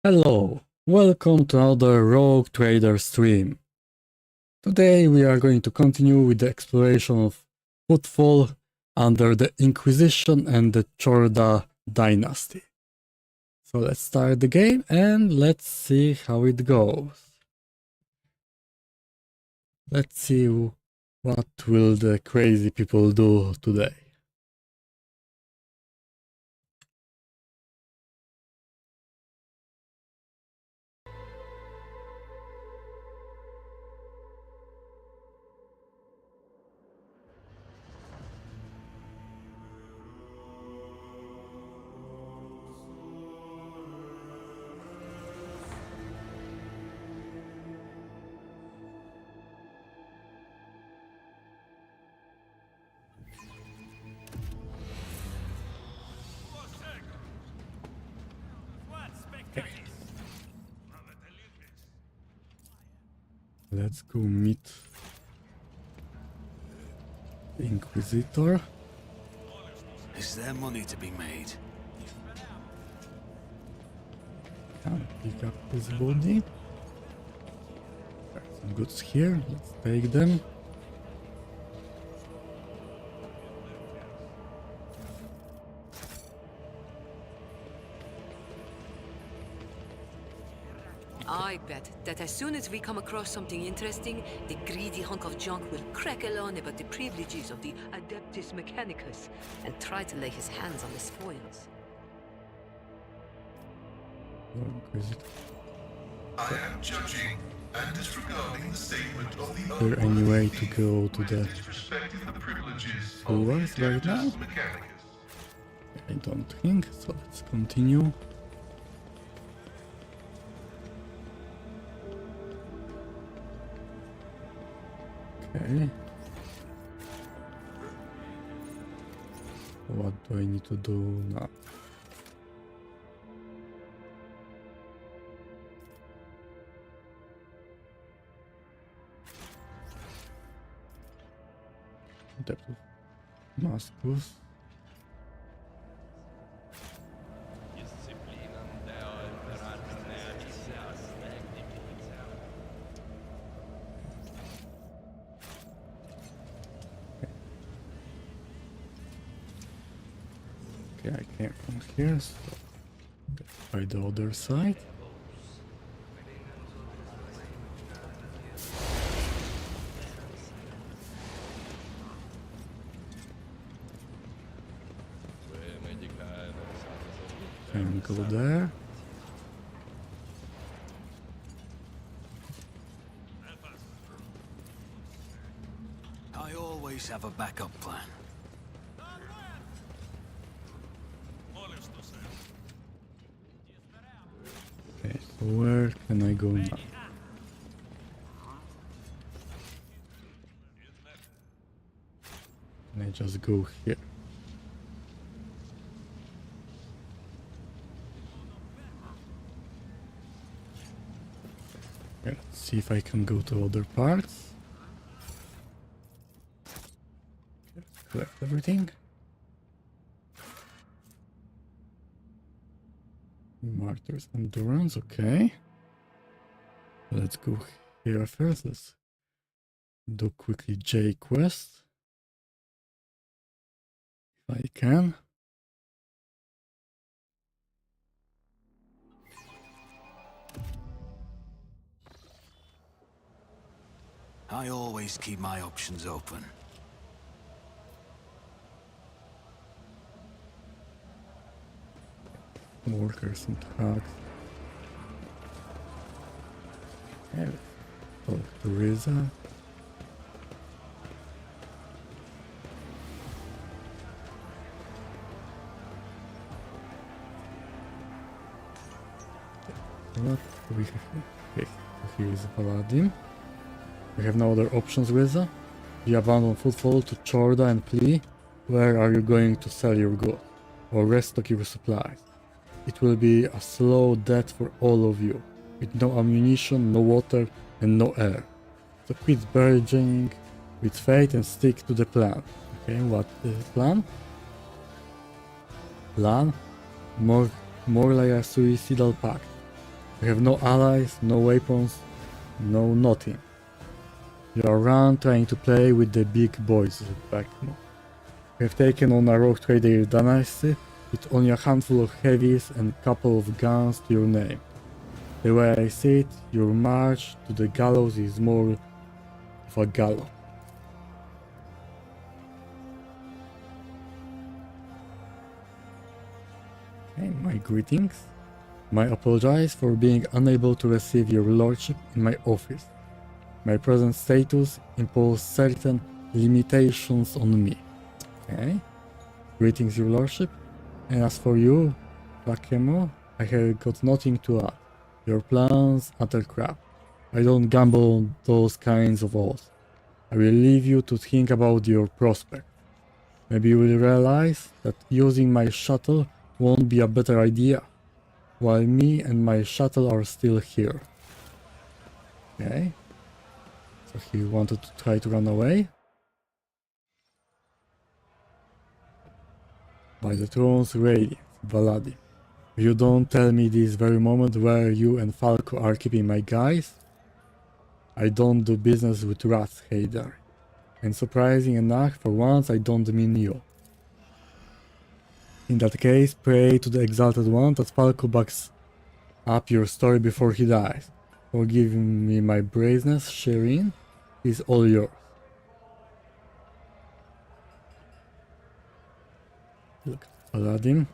Hello, welcome to another Rogue Trader stream. Today we are going to continue with the exploration of Footfall under the Inquisition and the Chorda dynasty. So let's start the game and let's see how it goes. Let's see what will the crazy people do today. Let's go meet the Inquisitor. Is there money to be made? Can pick up his body. There's some goods here, let's take them. I bet that as soon as we come across something interesting, the greedy hunk of junk will crackle on about the privileges of the Adeptus Mechanicus and try to lay his hands on the spoils. I am judging and disregarding the statement of the Is there any way to go to the disrespecting the privileges sewers right now? Mechanicus. I don't think, so let's continue. Okay. What do I need to do now? Depth of Damascus. Okay, I came from here, so let's try the other side. And go there. I always have a backup plan. Okay, so where can I go now? Can I just go here? Okay, let's see if I can go to other parts. Okay, let's collect everything. Martyr's Endurance, okay. Let's go here first. Let's do quickly J quest. If I can. I always keep my options open. Workers and hacks. Okay, talk to Riza. What do we have here? Okay, so here is Paladin. We have no other options, Riza. You abandon Footfall to Chorda and Plea. Where are you going to sell your goods? Or restock your supplies? It will be a slow death for all of you, with no ammunition, no water, and no air. So quit bargaining with fate and stick to the plan. Okay, what is the plan? Plan? More like a suicidal pact. You have no allies, no weapons, no nothing. You are around trying to play with the big boys back home. You have taken on a Rogue Trader dynasty with only a handful of heavies and a couple of guns to your name. The way I see it, your march to the gallows is more of a gallop. Okay, my greetings. I apologize for being unable to receive your lordship in my office. My present status imposes certain limitations on me. Okay. Greetings, your lordship. And as for you, Lakemo, I have got nothing to add. Your plans, utter crap. I don't gamble on those kinds of odds. I will leave you to think about your prospect. Maybe you will realize that using my shuttle won't be a better idea, while me and my shuttle are still here. Okay. So he wanted to try to run away. By the throne's radiance, Valadi. If you don't tell me this very moment where you and Falco are keeping my guys, I don't do business with rats, Haydar. And surprising enough, for once I don't mean you. In that case, pray to the Exalted One that Falco backs up your story before he dies. For giving me my brazeness, Shireen, is all yours. Look at Aladdin.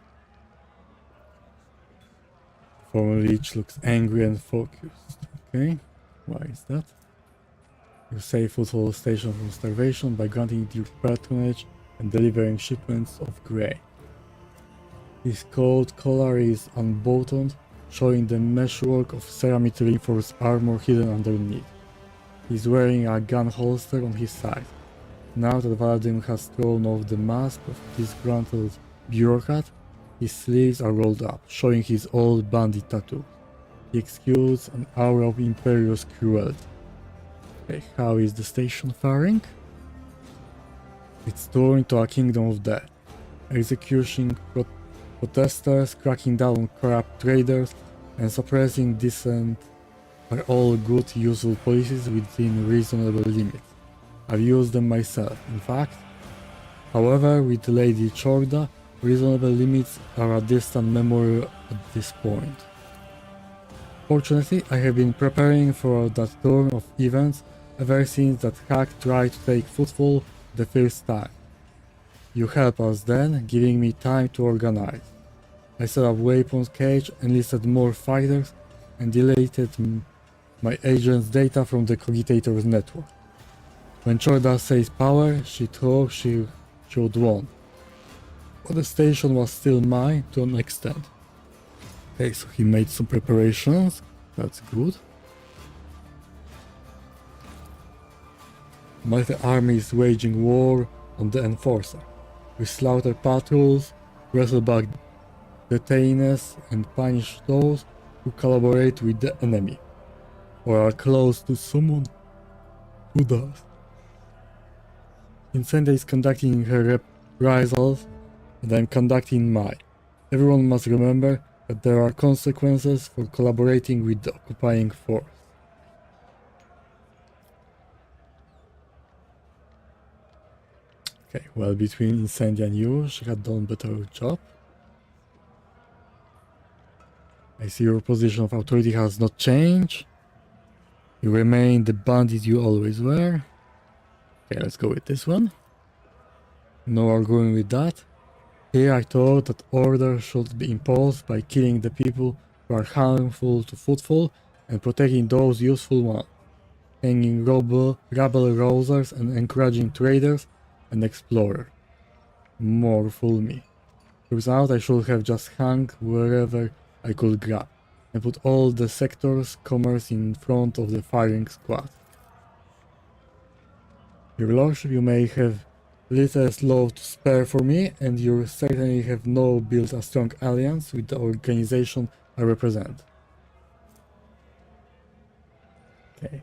Former Leech looks angry and focused. Okay, why is that? You save Foothold Station from starvation by granting it your patronage and delivering shipments of grain. His coat collar is unbuttoned, showing the meshwork of ceramic reinforced armor hidden underneath. He's wearing a gun holster on his side. Now that Valadin has thrown off the mask of disgruntled bureaucrat, his sleeves are rolled up, showing his old bandit tattoo. He exudes an aura of imperious cruelty. Okay, how is the station faring? It's turned into a kingdom of death, executing protesters, cracking down on corrupt traders, and suppressing dissent are all good, useful policies within reasonable limits. I've used them myself, in fact. However, with Lady Chorda, reasonable limits are a distant memory at this point. Fortunately, I have been preparing for that turn of events ever since that hack tried to take footfall the first time. You helped us then, giving me time to organize. I set up weapons cage, enlisted more fighters, and deleted my agent's data from the Cogitator's network. When Chorda says power, she thought she should won. But the station was still mine to an extent. Okay, so he made some preparations, that's good. Mighty army is waging war on the Enforcer. We slaughter patrols, wrestle back detainers, and punish those who collaborate with the enemy, or are close to someone who does. Incendia is conducting her reprisals, and I'm conducting mine. Everyone must remember that there are consequences for collaborating with the occupying force. Okay, well, between Incendia and you, she had done better job. I see your position of authority has not changed. You remain the bandit you always were. Okay, let's go with this one. No arguing with that. Here I thought that order should be imposed by killing the people who are harmful to footfall and protecting those useful ones, hanging rabble rousers and encouraging traders and explorers. More fool me. Turns out I should have just hung wherever I could grab, and put all the sector's commerce in front of the firing squad. Your lordship, you may have little love to spare for me, and you certainly have now built a strong alliance with the organization I represent. Okay,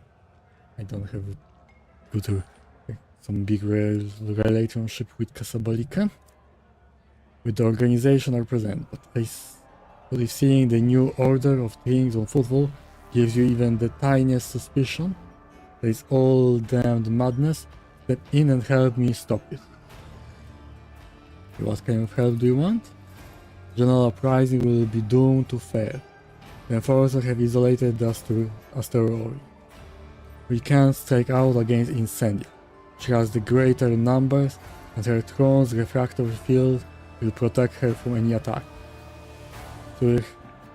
I don't have a good, some big relationship with Casablanca, with the organization I represent, but But if seeing the new order of things on football gives you even the tiniest suspicion that it's all damned madness, step in and help me stop it. What kind of help do you want? General uprising will be doomed to fail. The enforcers have isolated the asteroid. We can't strike out against Incendia. She has the greater numbers, and her throne's refractory field will protect her from any attack. So we'll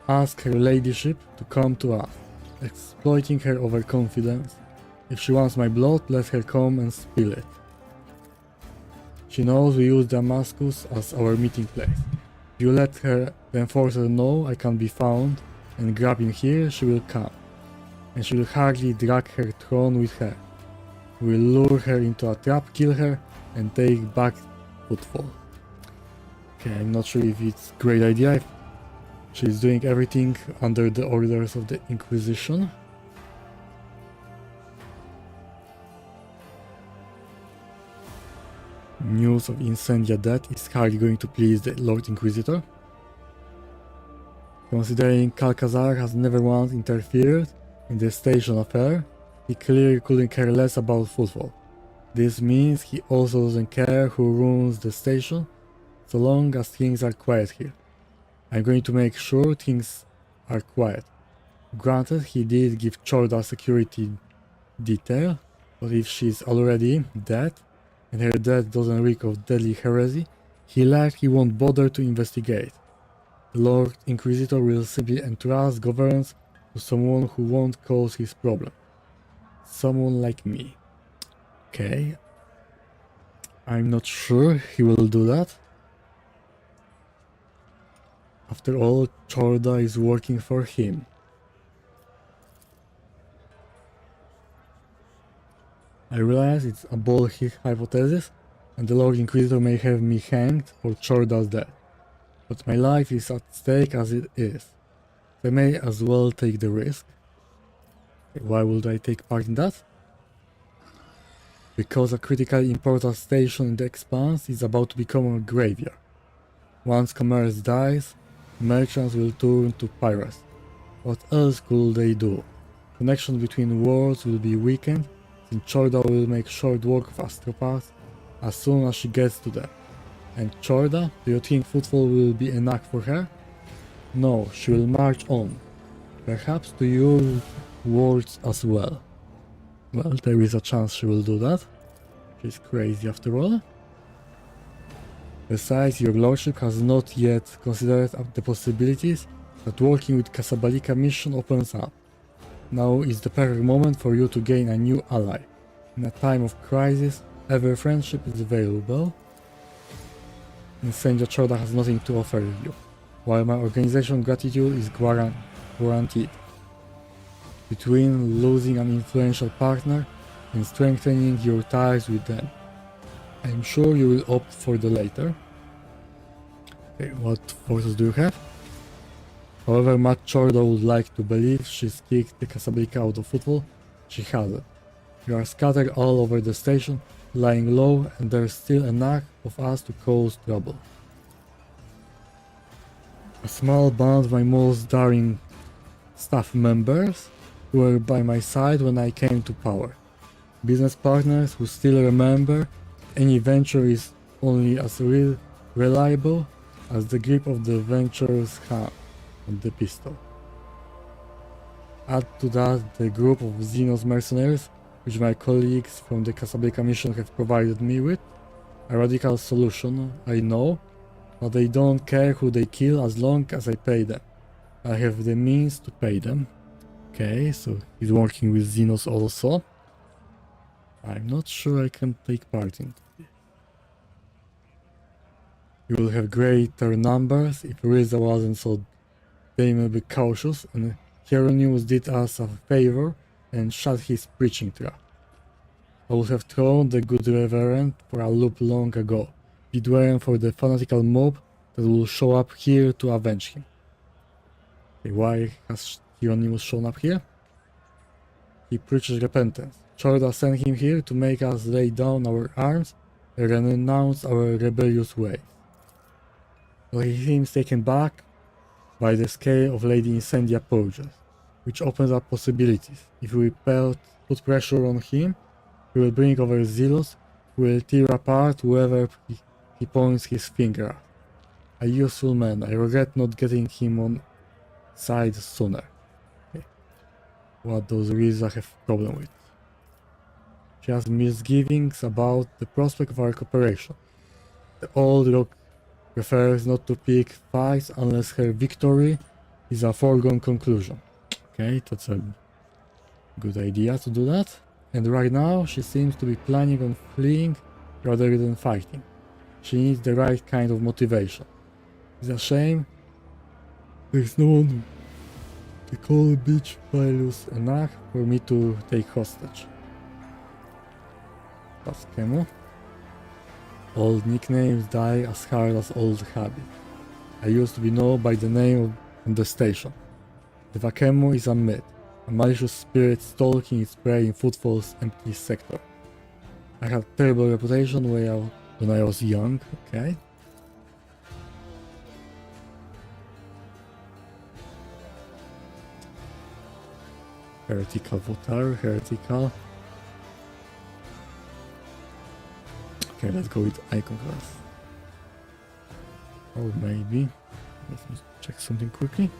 ask her ladyship to come to us, exploiting her overconfidence. If she wants my blood, let her come and spill it. She knows we use Damascus as our meeting place. If you let her, the enforcer, know I can be found and grab him here, she will come. And she will hardly drag her throne with her. We will lure her into a trap, kill her, and take back footfall. Okay, I'm not sure if it's a great idea. She's doing everything under the orders of the Inquisition. News of Incendia death is hardly going to please the Lord Inquisitor. Considering Calcazar has never once interfered in the station affair, he clearly couldn't care less about football. This means he also doesn't care who runs the station, so long as things are quiet here. I'm going to make sure things are quiet. Granted, he did give Chorda security detail, but if she's already dead, and her death doesn't reek of deadly heresy, he likely won't bother to investigate. The Lord Inquisitor will simply entrust governance to someone who won't cause his problem. Someone like me. Okay. I'm not sure he will do that. After all, Chorda is working for him. I realize it's a bold hypothesis, and the Lord Inquisitor may have me hanged for Chorda's death. But my life is at stake as it is. So I may as well take the risk. Why would I take part in that? Because a critically important station in the Expanse is about to become a graveyard. Once commerce dies, merchants will turn to piracy. What else could they do? Connection between worlds will be weakened, since Chorda will make short work of astropaths as soon as she gets to them. And Chorda, do you think football will be enough for her? No, she will march on. Perhaps to your worlds as well. Well, there is a chance she will do that. She's crazy after all. Besides, your lordship has not yet considered the possibilities that working with Casablanca mission opens up. Now is the perfect moment for you to gain a new ally. In a time of crisis, ever friendship is available. Incendia Chorda has nothing to offer you, while my organization gratitude is guaranteed. Between losing an influential partner and strengthening your ties with them, I'm sure you will opt for the latter. Okay, what forces do you have? However much Chorda would like to believe she's kicked the Casablanca out of football, she hasn't. You are scattered all over the station, lying low, and there's still enough of us to cause trouble. A small band of my most daring staff members who were by my side when I came to power. Business partners who still remember any venture is only as reliable as the grip of the venture's hand on the pistol. Add to that the group of Xenos mercenaries which my colleagues from the Casablanca mission have provided me with. A radical solution, I know, but they don't care who they kill as long as I pay them. I have the means to pay them. Okay, so he's working with Xenos also. I'm not sure I can take part in this. You will have greater numbers if Riza wasn't so damnably cautious, and Koronus did us a favor and shut his preaching trap. I would have thrown the good reverend for a loop long ago, beware for the fanatical mob that will show up here to avenge him. Okay, why has Koronus shown up here? He preaches repentance. Chorda sent him here to make us lay down our arms and renounce our rebellious ways. But he seems taken back by the scale of Lady Incendia purges, which opens up possibilities. If we put pressure on him, he will bring over zealots who will tear apart whoever he points his finger at. A useful man. I regret not getting him on side sooner. Okay. What does Riza have problem with? She has misgivings about the prospect of our cooperation. The old rock prefers not to pick fights unless her victory is a foregone conclusion. Okay, that's a good idea to do that. And right now she seems to be planning on fleeing rather than fighting. She needs the right kind of motivation. It's a shame there's no one to call beach values enough for me to take hostage. That's Kemo. Old nicknames die as hard as old habits. I used to be known by the name on the station. The Vakemo is a myth, a malicious spirit stalking its prey in Footfall's empty sector. I had a terrible reputation when I was young, okay? Heretical Votar, heretical. Okay, let's go with icon class. Or maybe, let me check something quickly.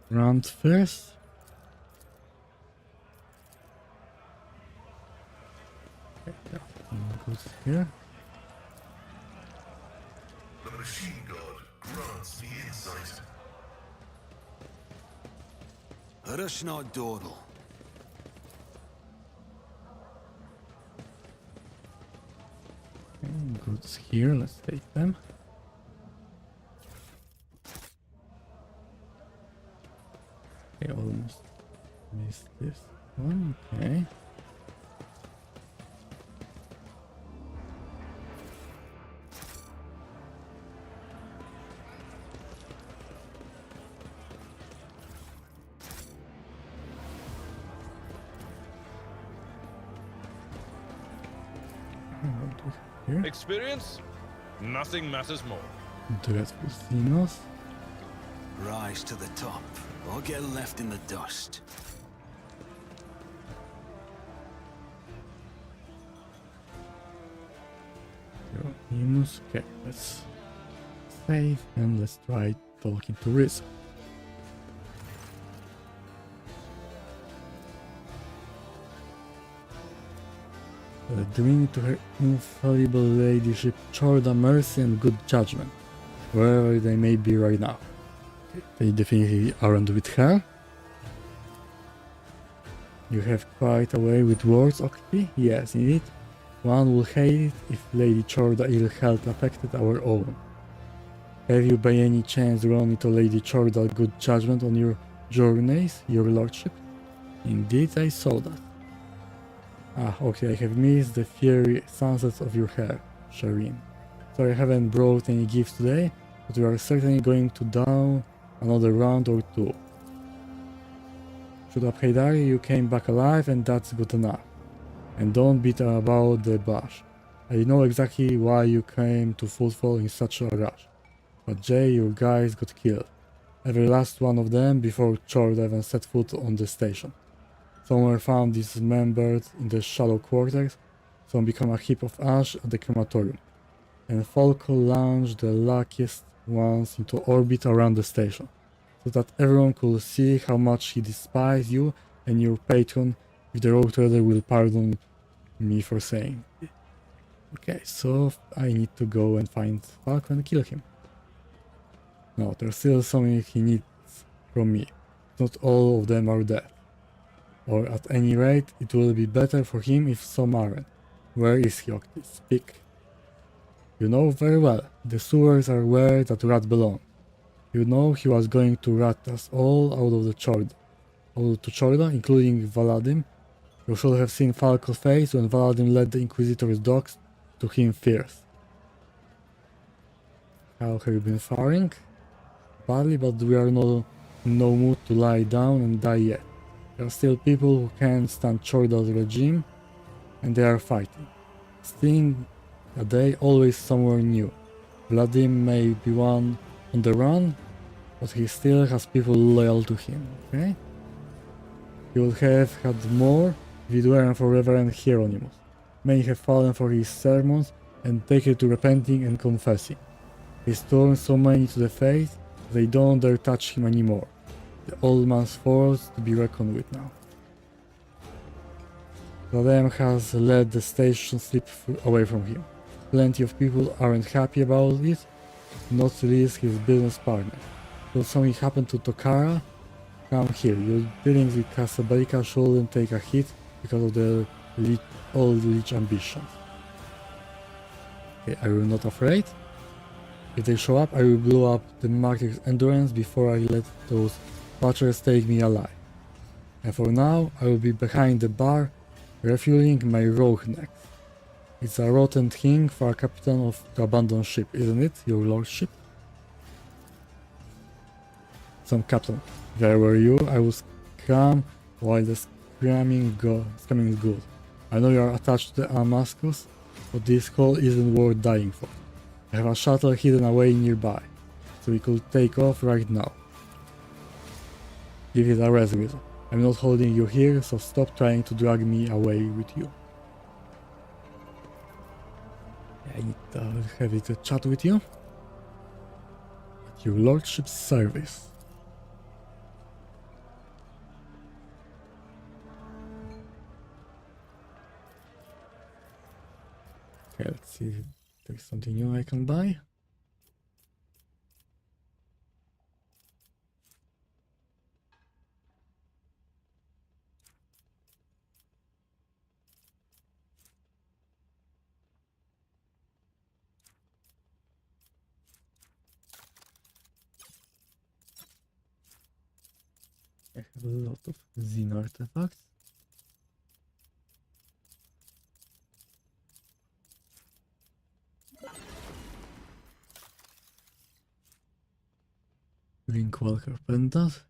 round first. Okay, yeah, good here. The machine god grants me insight. Rush not dawdle. Okay, goods here, let's take them. Okay, almost missed this one, okay. What do we have here? Experience? Nothing matters more. Dreadful Xenos. Rise to the top, or get left in the dust. Koronus. Okay, let's save and let's try talking to Riz. Doing to her infallible ladyship Chorda mercy and good judgment, wherever they may be right now. They definitely aren't with her. You have quite a way with words, Octi? Yes, indeed. One will hate it if Lady Chorda ill health affected our own. Have you by any chance run into Lady Chorda good judgment on your journeys, your lordship? Indeed, I saw that. Ah, okay, I have missed the fiery sunsets of your hair, Shireen. So I haven't brought any gifts today, but we are certainly going to down another round or two. Shoot up Haydari, you came back alive and that's good enough. And don't beat about the bush. I know exactly why you came to Footfall in such a rush. But Jay, your guys got killed. Every last one of them before Chord even set foot on the station. Some were found dismembered in the shallow quarters, some become a heap of ash at the crematorium. And Falco launched the luckiest ones into orbit around the station, so that everyone could see how much he despised you and your patron, if the Rogue Trader will pardon me for saying. Okay, so I need to go and find Falco and kill him. No, there's still something he needs from me. Not all of them are dead. Or at any rate, it will be better for him if some aren't. Where is he, Octi? Speak. You know very well, the sewers are where that rat belongs. You know he was going to rat us all out of the Chorda. Out to Chorda, including Valadim. You should have seen Falco's face when Valadim led the Inquisitor's dogs to him first. How have you been faring? Badly, but we are in no mood to lie down and die yet. There are still people who can't stand Chorda's regime, and they are fighting. Seeing a day always somewhere new. Vladim may be one on the run, but he still has people loyal to him, okay? He would have had more if it weren't for Reverend Hieronymus. Many have fallen for his sermons and taken to repenting and confessing. He's torn so many to the faith that they don't dare touch him anymore. The old man's forced to be reckoned with now. Vladem has let the station slip away from him. Plenty of people aren't happy about it, not least his business partner. Will something happen to Tokara? Come here, your dealings with Casablanca shouldn't take a hit because of the old leech ambitions. Okay, are you not afraid? If they show up, I will blow up the market's endurance before I let those butchers take me alive. And for now, I will be behind the bar, refueling my rogue neck. It's a rotten thing for a captain of to abandon ship, isn't it, your lordship? Some captain, where were you? I was calm while the screaming is good. I know you are attached to the Damascus, but this call isn't worth dying for. I have a shuttle hidden away nearby, so we could take off right now. Give it a rest, Wizard. I'm not holding you here, so stop trying to drag me away with you. I need to have a chat with you. At your lordship's service. Okay, let's see if there's something new I can buy. I have a lot of Zin artifacts. Link Walker Pentas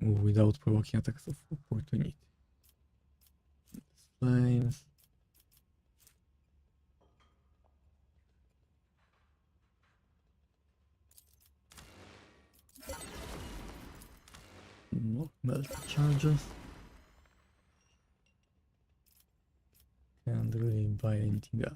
without provoking attacks of opportunity. Flames. No melt charges. Can't really buy anything else.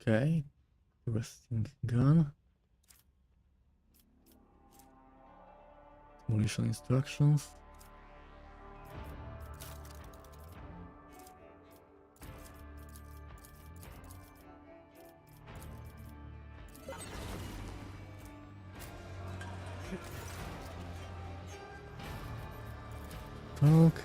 Okay, resting gun. Demolition instructions. Talk.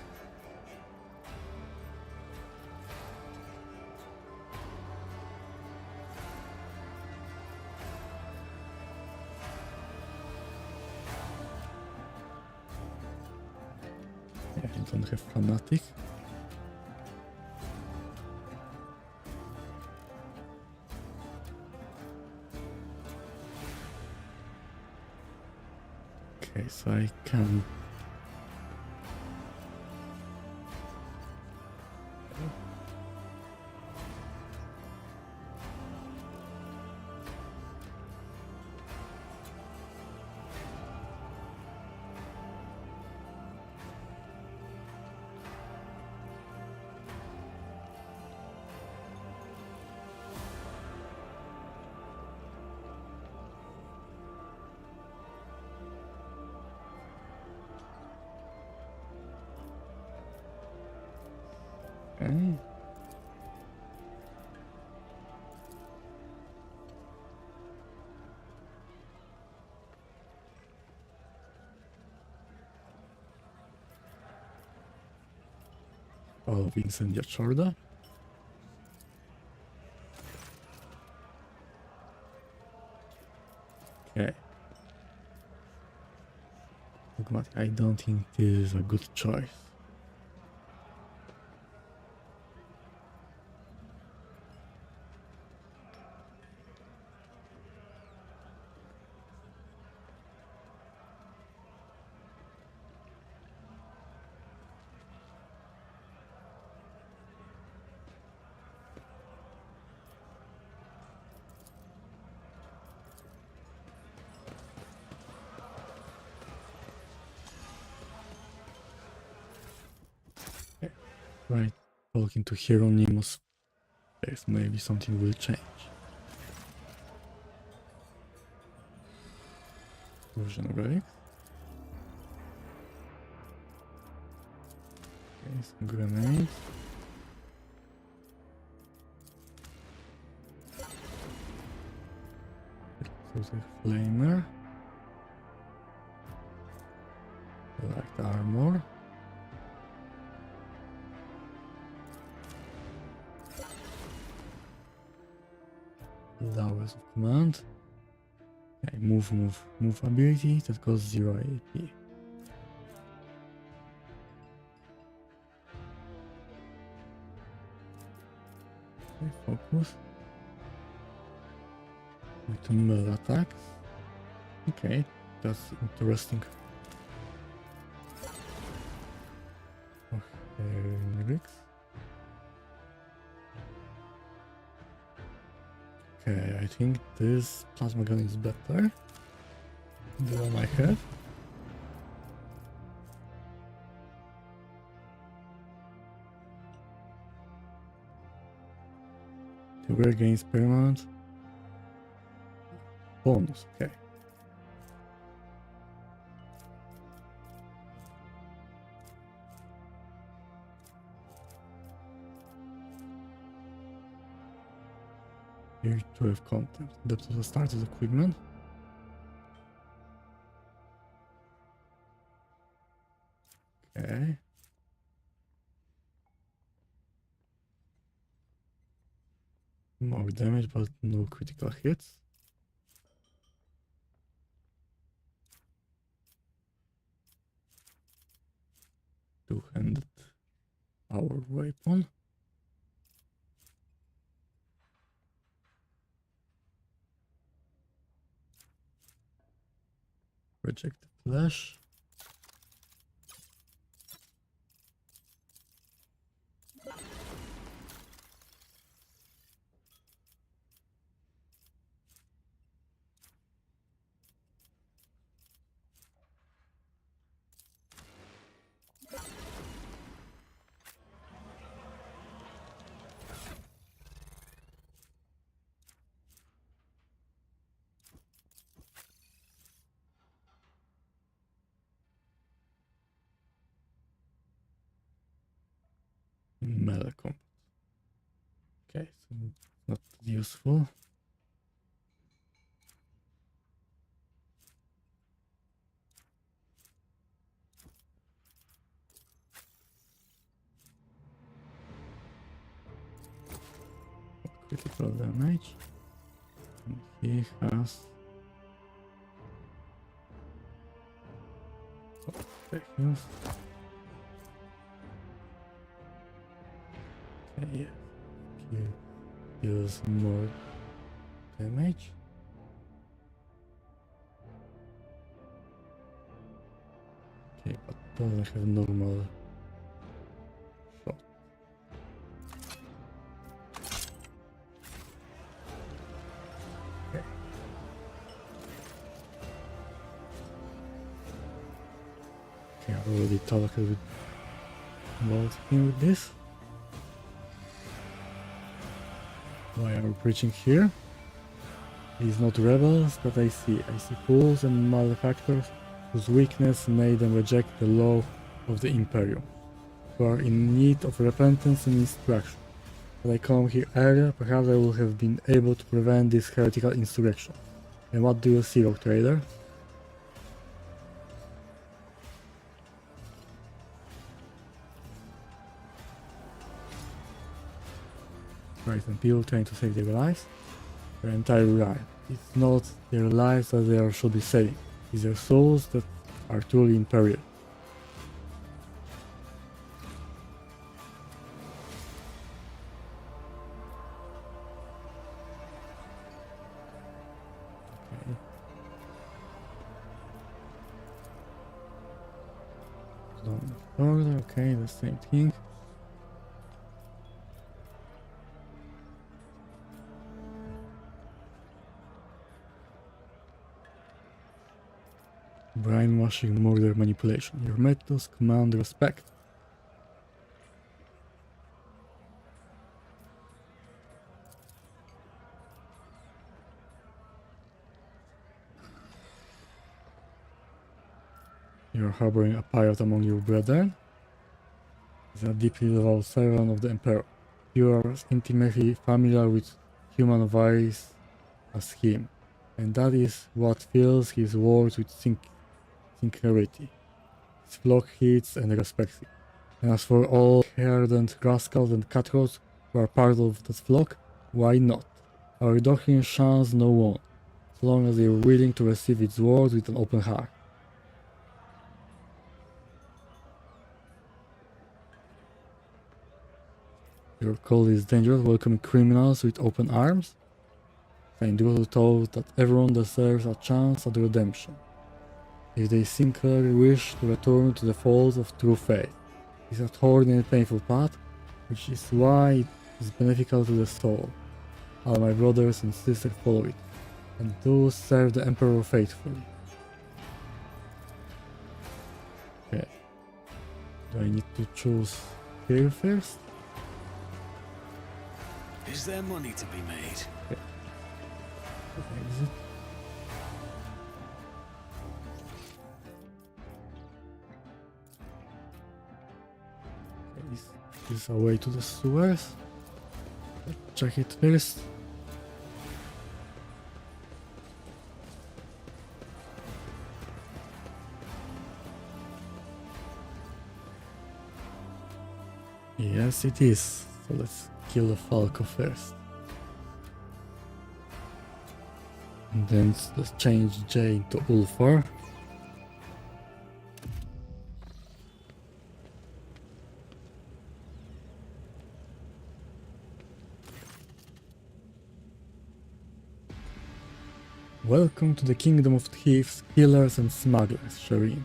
I don't have fanatic. Okay, so I can. Okay. All of Incendia Chorda. Okay. Dogmatic, I don't think this is a good choice. Right, talking to Hieronymus, there's maybe something will change. Fusion relics. Okay, some grenades. Explosive flamer. Light armor. Lowers of command. Okay, move ability that costs 0 AP. Okay, focus. With melee attacks. Okay, that's interesting. Okay, lyrics. Okay, I think this plasma gun is better than the one I have. The wear gains permanent bonus. Okay. Here 12 content. That was the start of the equipment. Okay. More damage, but no critical hits. Two-handed power weapon. Reject the flash. Melee combat. Okay, so not useful. Critical damage. And he has heals. Okay, yeah. He deals more damage. Okay, but doesn't have normal shot. Okay. Okay, I already talked about him with this. Why are we preaching here? These not rebels that I see. I see fools and malefactors whose weakness made them reject the law of the Imperium, who are in need of repentance and instruction. Had I come here earlier, perhaps I would have been able to prevent this heretical insurrection. And what do you see, Rogue Trader? Right, and people trying to save their lives? They're entirely right. It's not their lives that they should be saving. It's their souls that are truly in peril. Okay. Down further, okay, the same thing. Brainwashing, murder, manipulation. Your methods command respect. You are harboring a pirate among your brethren. He's a deeply devout servant of the Emperor. You are as intimately familiar with human vice as him, and that is what fills his words with sincerity. His flock heeds and respects him. And as for all hardened rascals and cutthroats who are part of that flock, why not? Our doctrine shuns no one, as long as they are willing to receive its words with an open heart. Your call is dangerous, welcoming criminals with open arms? Saint Druid taught that everyone deserves a chance at redemption, if they sincerely wish to return to the fold of true faith. It's a thorny and painful path, which is why it is beneficial to the soul. All my brothers and sisters follow it, and do serve the Emperor faithfully. Okay. Do I need to choose here first? Is there money to be made? Exit. Okay, this is a way to the sewers. Let's check it first. Yes, it is. So let's kill the Falco first. And then let's change J into Ulfar. Welcome to the kingdom of thieves, killers and smugglers, Shireen.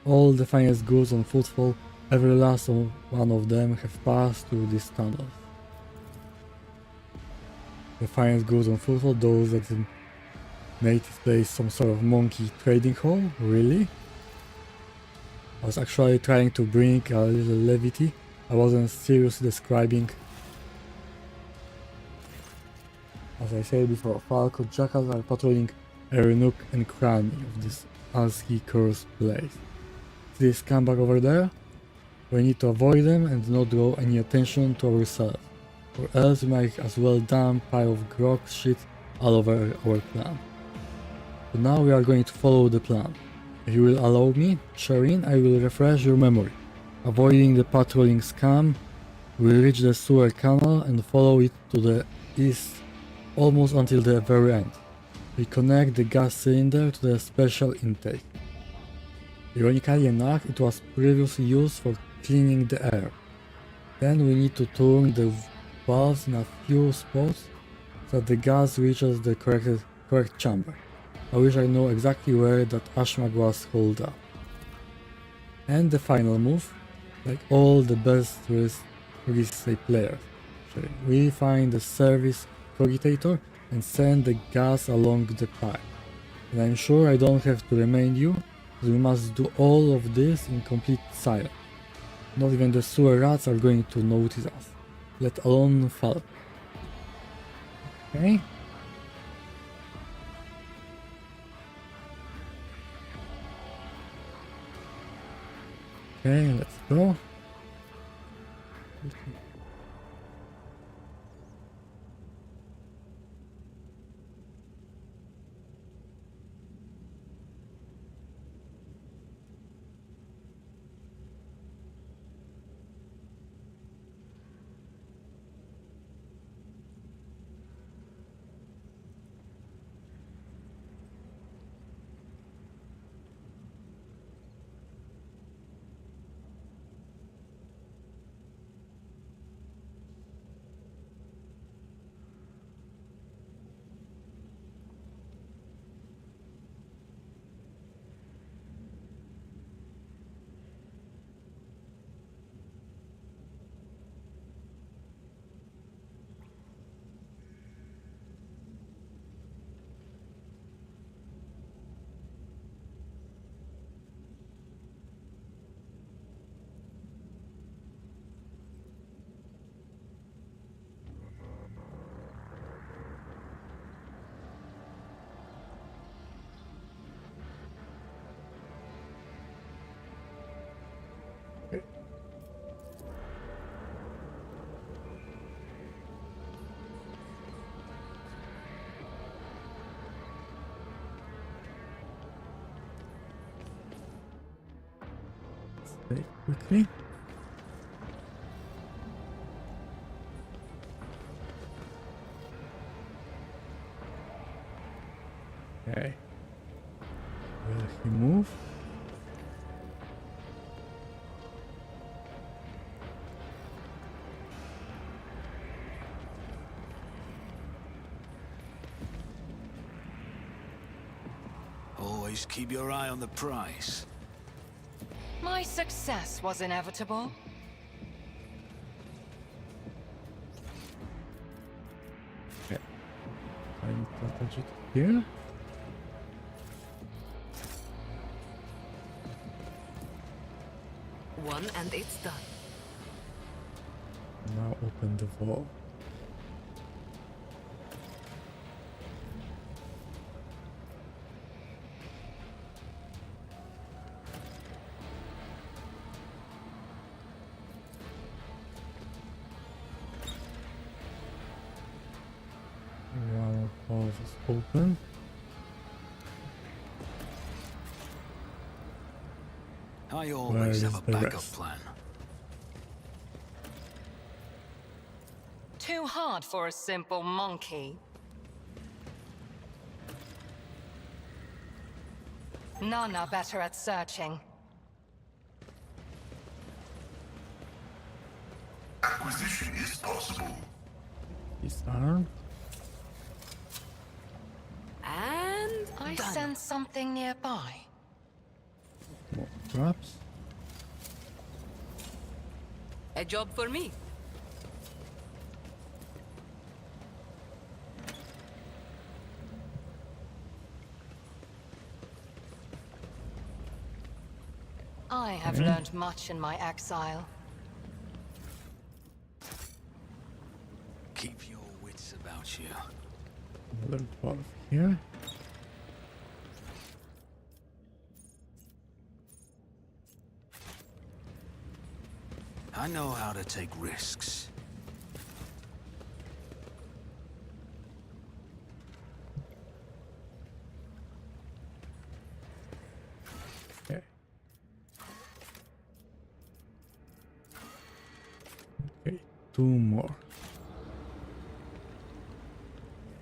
All the finest goods on footfall, every last one of them have passed through these tunnels. The finest goods on footfall, those that made this place some sort of monkey trading hall? Really? I was actually trying to bring a little levity. I wasn't seriously describing. As I said before, Falco jackals are patrolling every nook and cranny of this ASCII cursed place. See this scumbag over there? We need to avoid them and not draw any attention to ourselves, or else we might as well dump a pile of grog shit all over our plan. So now we are going to follow the plan. If you will allow me, Shireen, I will refresh your memory. Avoiding the patrolling scum, we'll reach the sewer canal and follow it to the east almost until the very end. We connect the gas cylinder to the special intake. Ironically enough, it was previously used for cleaning the air. Then we need to turn the valves in a few spots so that the gas reaches the correct chamber. I wish I know exactly where that ashmag was holed up. And the final move, like all the best real-estate players, we find the service cogitator and send the gas along the pipe. And I'm sure I don't have to remind you that we must do all of this in complete silence. Not even the sewer rats are going to notice us, let alone Falco. Okay? Okay, let's go. Very quickly. Okay. Will he move? Always keep your eye on the prize. My success was inevitable. Okay. I need to attach it here. One and it's done. Now open the vault. One of those is open. I Where always is have a the backup rest? plan. too hard for a simple monkey. None are better at searching. Acquisition is possible. Disarm. And I done. sense something nearby. More traps. A job for me. I have learned much in my exile. Keep your wits about you. Another 12 here. I know how to take risks. Okay. Okay, 2 more.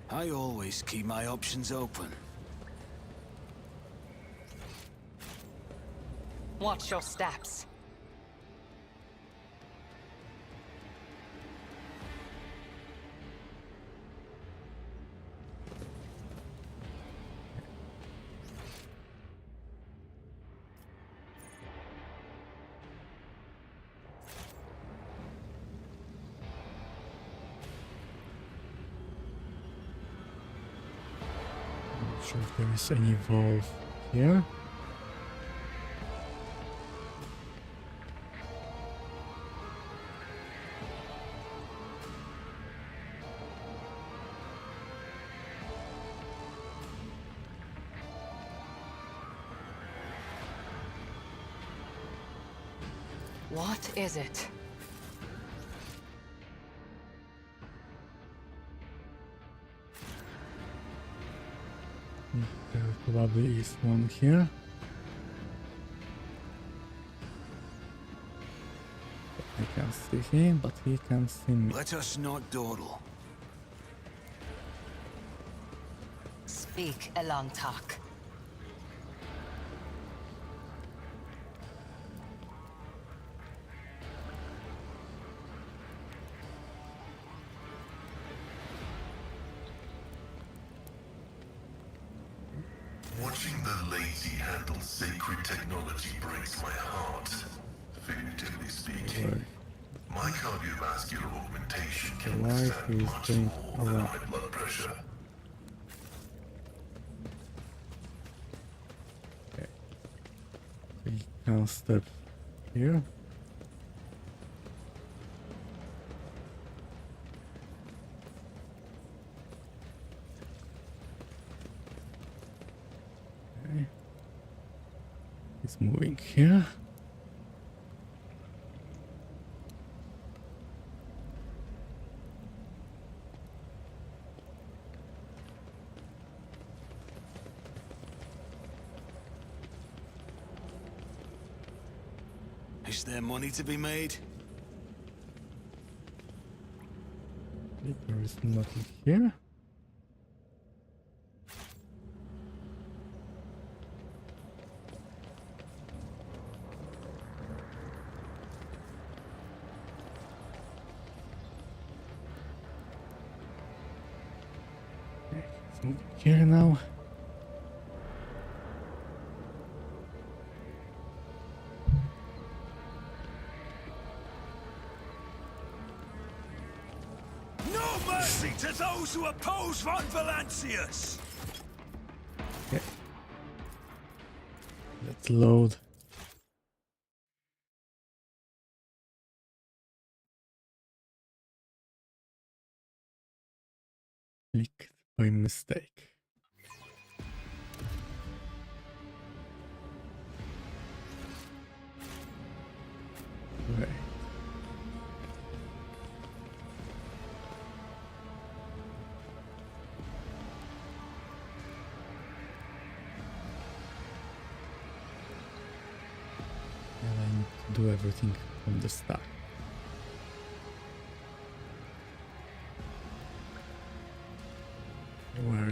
I always keep my options open. Watch your steps. Not sure if there is any valve here. What is it? There probably is one here. I can't see him, but he can see me. Let us not dawdle. Speak, Elantak. Watching the lazy handle sacred technology breaks my heart. Figuratively speaking, my cardiovascular augmentation can Why withstand he's much going more than around? my blood pressure. We can step here. Okay. He's moving here. Is there money to be made? There is nothing here. Okay, let's move here now. No mercy to those who oppose Von Valancius! Okay. Let's load. Clicked by mistake. Right. And I need to do everything from the start.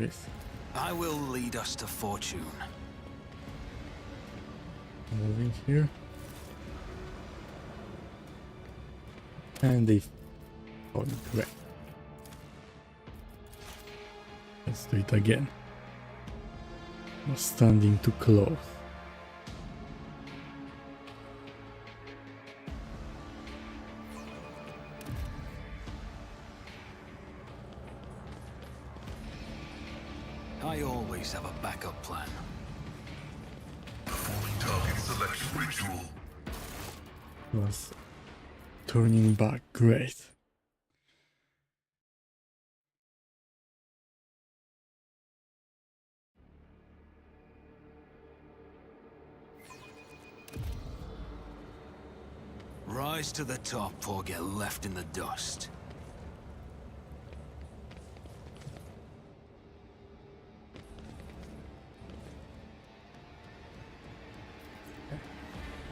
this. I will lead us to fortune. Moving here. And they fall great. Let's do it again. Was standing too close. I always have a backup plan. Performing target selection ritual. Was turning back great. Rise to the top or get left in the dust.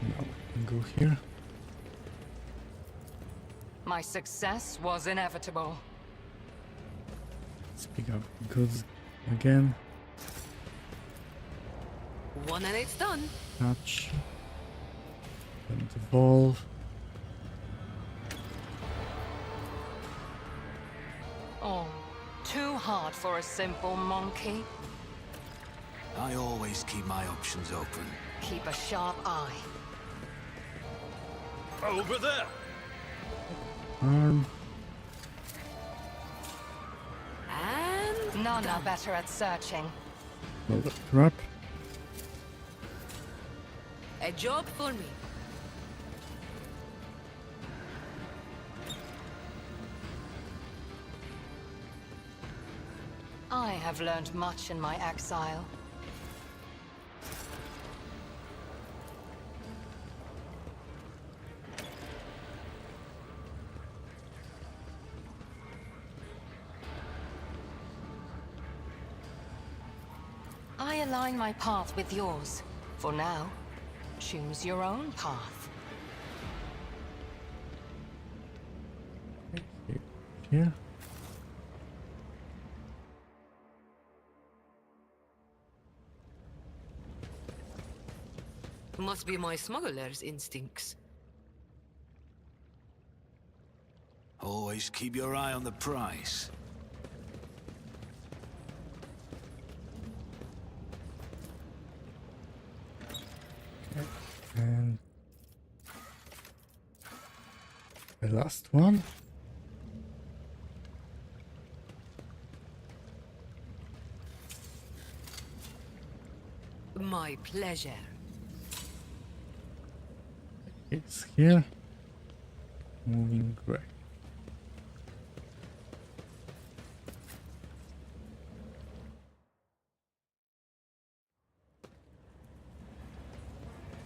Now we can go here. My success was inevitable. Let's pick up goods again. One and it's done. Touch. And evolve. Oh, too hard for a simple monkey. I always keep my options open. Keep a sharp eye. Over there! Arm. And None are better at searching. Another trap. a job for me. I have learned much in my exile. I align my path with yours. For now, choose your own path. Here. Must be my smuggler's instincts. Always keep your eye on the prize. And the last one. My pleasure. It's here. Moving gray.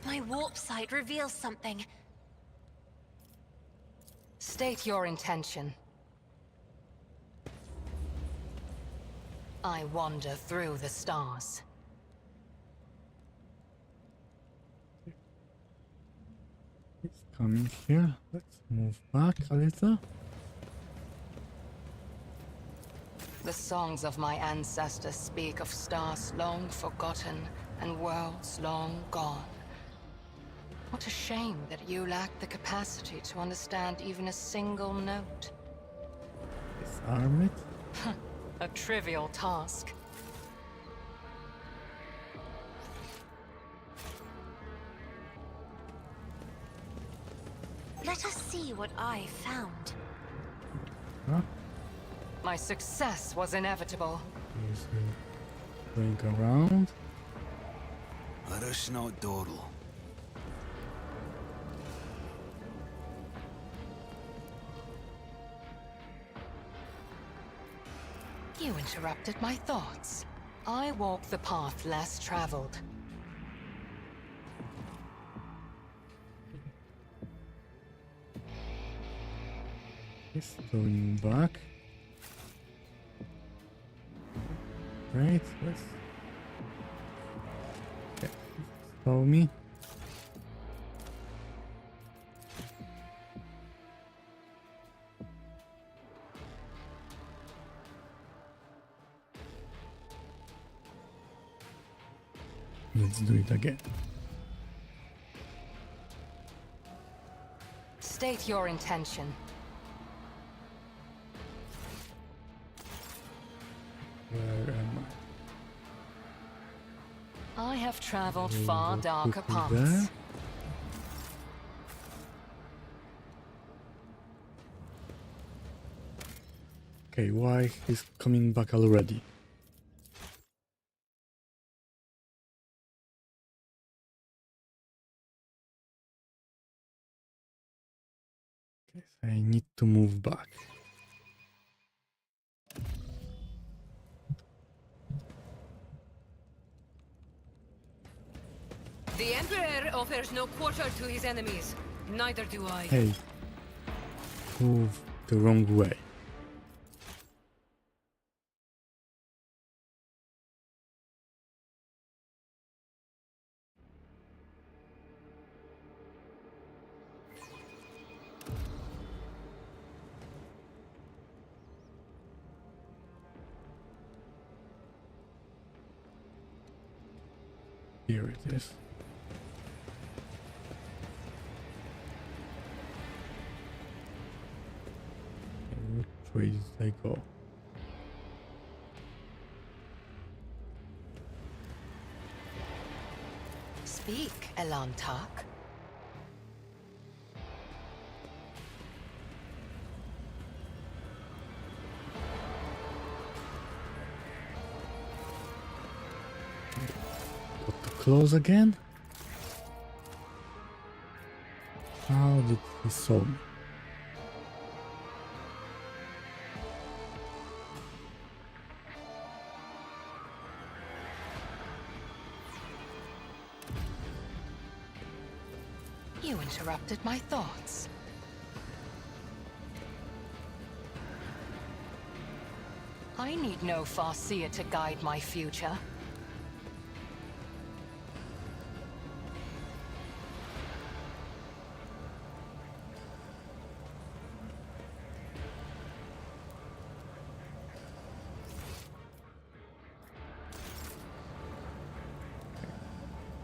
My warp sight reveals something. State your intention. I wander through the stars. It's coming here. Let's move back a little. The songs of my ancestors speak of stars long forgotten and worlds long gone. What a shame that you lack the capacity to understand even a single note. Disarm it. A trivial task. Let us see what I found. Huh? My success was inevitable. Is going around. Let us not dawdle. You interrupted my thoughts. I walk the path less traveled. It's going back. Right, let's. Okay, follow me. Let's do it again. State your intention. Where am I have traveled I? far Go darker quickly paths. there. Okay, why he's coming back already? Okay, so I need to move back. The Emperor offers no quarter to his enemies. Neither do I. Hey, move the wrong way. Here it is. Which way did I go? Speak, Elantak. Got to close again? How did he saw me? You interrupted my thoughts. I need no Farseer to guide my future.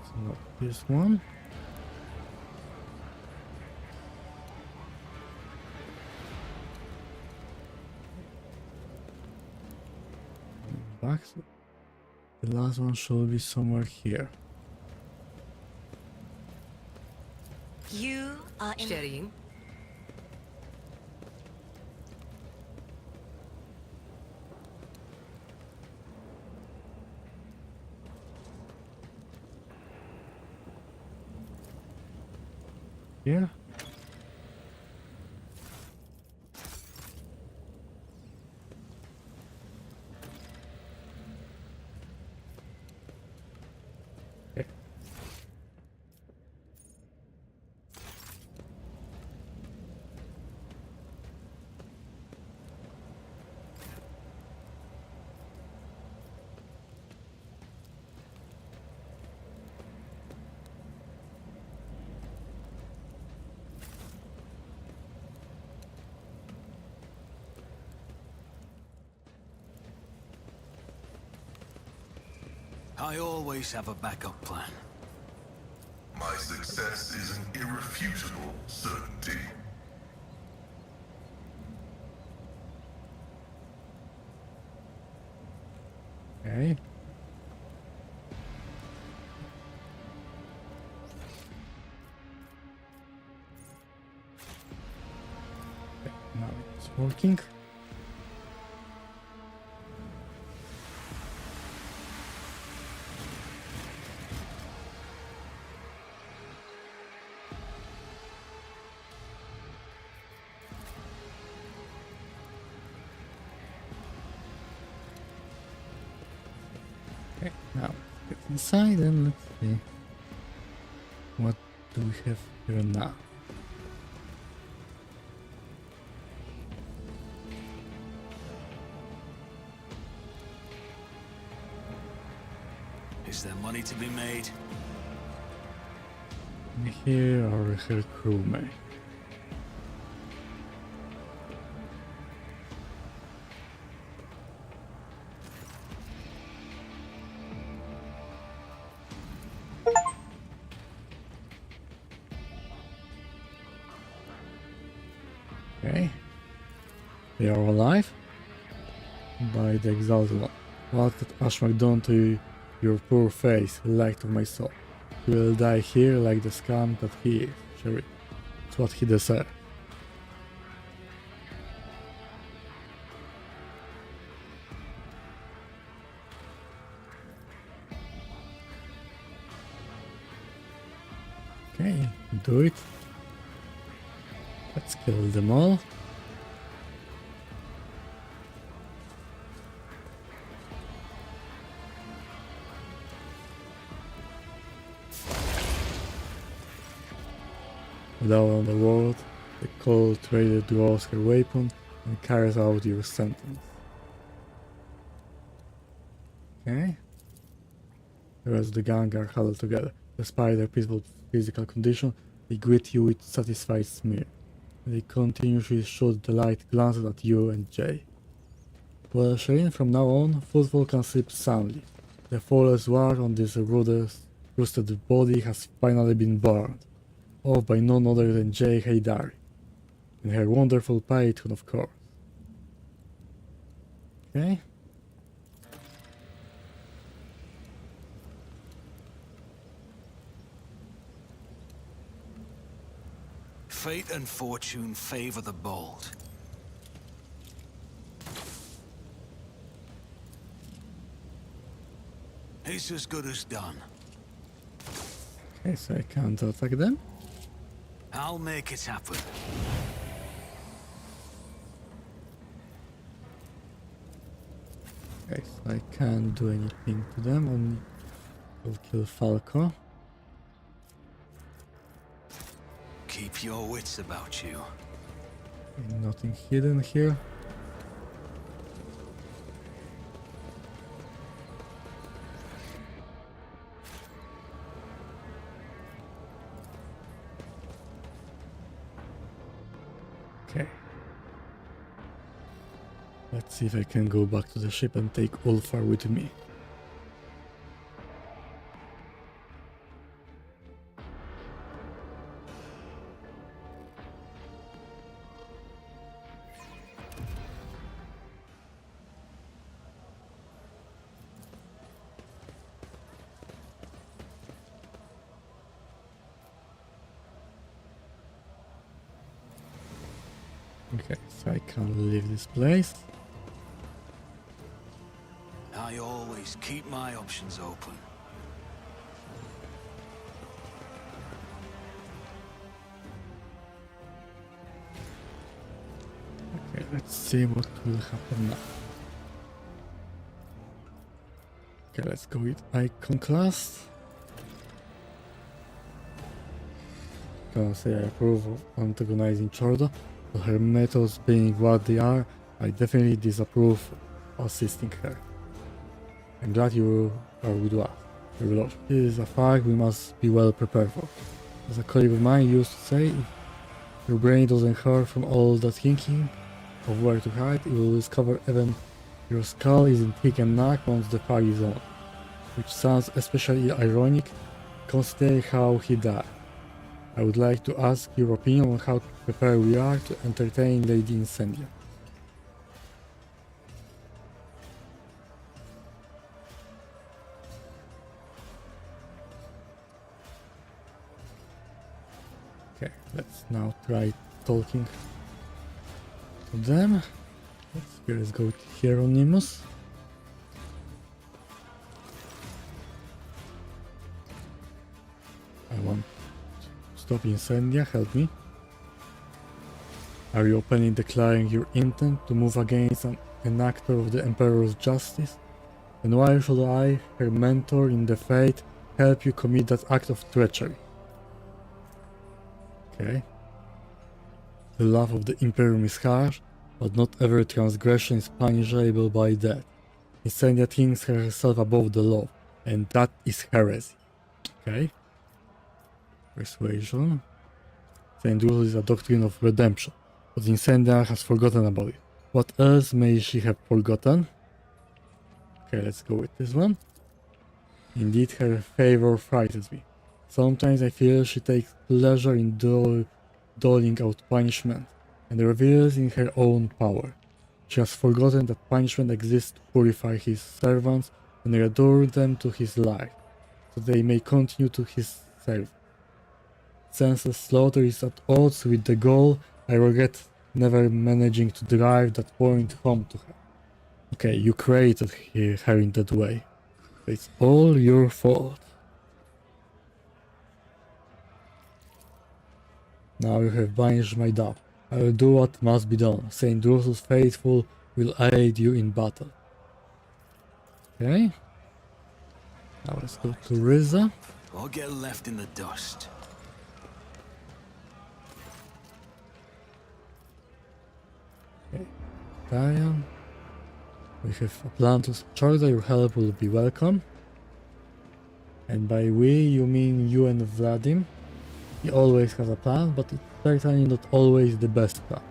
It's not this one. Back. The last one should be somewhere here. You are in. Sharing. Here? Okay. I always have a backup plan. My success is an irrefutable certainty. Okay. Okay, now it's working. Okay, now get inside and let's see. What do we have here now? Is there money to be made? Here are her crewmates. They are alive? By the exalted one. What did Ashmak done to your poor face, light of my soul? You will die here like the scum that he is, Sherry. It's what he deserves. Okay, do it. Let's kill them all. Down on the world, the cold trader draws her weapon and carries out your sentence. Okay. The rest of the gang are huddled together. Despite their peaceful physical condition, they greet you with satisfied smear. They continuously shoot delight glances at you and Jay. Well, Shireen, from now on, football can sleep soundly. The flawless war on this roasted body has finally been burned, off by none other than Jay Haydari, and her wonderful patron, of course. Okay. Fate and fortune favor the bold. It's as good as done. Okay, so I can't attack them. I'll make it happen. Okay, so I can't do anything to them, only will kill Falco. Keep your wits about you. Okay, nothing hidden here. Okay. Let's see if I can go back to the ship and take Ulfar with me. Okay, so I can't leave this place. I always keep my options open. Okay, let's see what will happen now. Okay, let's go with Iconoclast. Gonna say I approve of antagonizing Chorda, but her methods being what they are, I definitely disapprove of assisting her. I'm glad you are with us, Your Lord. This is a fight we must be well prepared for. As a colleague of mine used to say, if your brain doesn't hurt from all that thinking of where to hide, you will discover even your skull isn't thick and neck once the fight is on. Which sounds especially ironic, considering how he died. I would like to ask your opinion on how prepared we are to entertain Lady Incendia. Okay, let's now try talking to them. Let's go to Hieronymus. I want to stop Incendia, help me. Are you openly declaring your intent to move against an actor of the Emperor's justice? And why should I, her mentor in the faith, help you commit that act of treachery? Okay. The love of the Imperium is harsh, but not every transgression is punishable by death. Incendia thinks herself above the law, and that is heresy. Okay. Persuasion. Saint Rule is a doctrine of redemption, but Incendia has forgotten about it. What else may she have forgotten? Okay, let's go with this one. Indeed, her favor frightens me. Sometimes I feel she takes pleasure in doling out punishment, and reveals in her own power. She has forgotten that punishment exists to purify his servants and restore them to his light, so they may continue to his service. Senseless slaughter is at odds with the goal. I regret never managing to drive that point home to her. Okay, you created her in that way. It's all your fault. Now you have banished my doubt. I will do what must be done. Saint Drusus faithful will aid you in battle. Okay. Now let's go to Riza. Or get left in the dust. Okay. Diane. We have a plan to Chorda. Your help will be welcome. And by we, you mean you and Vladim. He always has a plan, but it's certainly not always the best plan.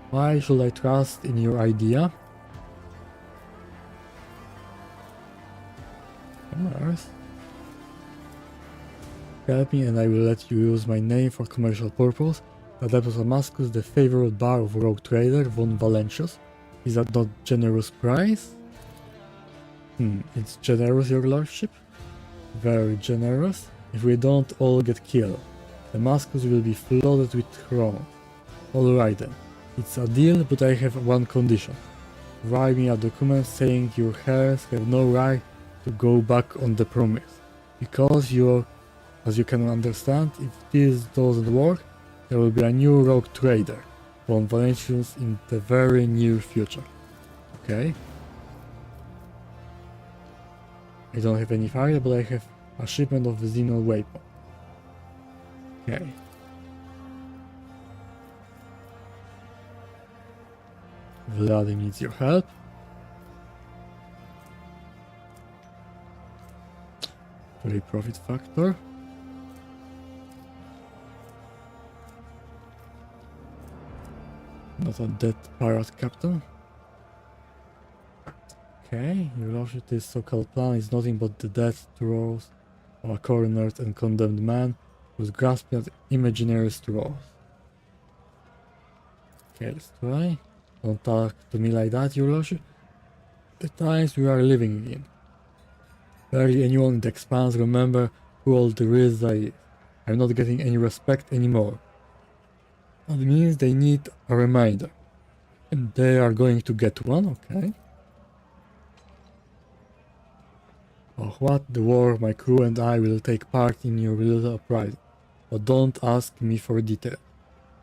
Why should I trust in your idea? Come on, Earth. Help me and I will let you use my name for commercial purpose. Adeptus Damascus, the favorite bar of Rogue Trader, von Valentius. Is that not generous price? It's generous, your lordship? Very generous. If we don't all get killed, Damascus will be flooded with chrome. Alright then, it's a deal, but I have one condition. Write me a document saying your heirs have no right to go back on the promise. Because as you can understand, if this doesn't work, there will be a new Rogue Trader, von Valentius, in the very near future. Okay. I don't have any fire, but I have a shipment of Xenol weapon. Okay. Vladim needs your help. Very profit factor. Not a dead pirate captain. Okay, your lordship, this so-called plan is nothing but the death throes of a cornered and condemned man who's grasping at imaginary straws. Okay, let's try. Don't talk to me like that, your lordship. The times we are living in. Barely anyone in the Expanse remember who all the Riza is. I'm not getting any respect anymore. That means they need a reminder. And they are going to get one, okay. Oh, what the war, my crew and I will take part in your little uprising. But don't ask me for detail.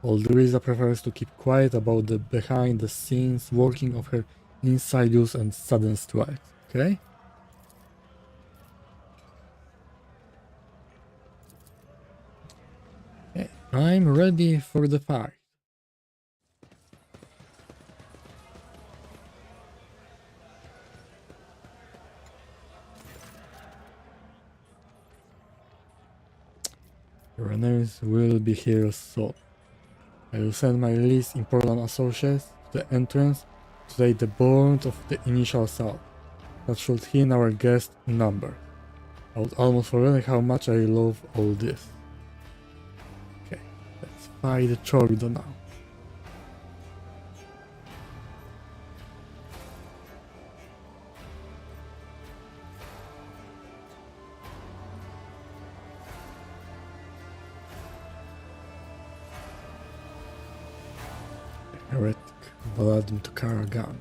Aldriza prefers to keep quiet about the behind-the-scenes working of her insidious and sudden strikes, okay? Okay, I'm ready for the fight. Your enemies will be here soon. I will send my least important associates to the entrance to take the brunt of the initial assault. That should hint our guest number. I would almost forget how much I love all this. Okay, let's fight the Chordo now. Heretic Valadim to Karagan.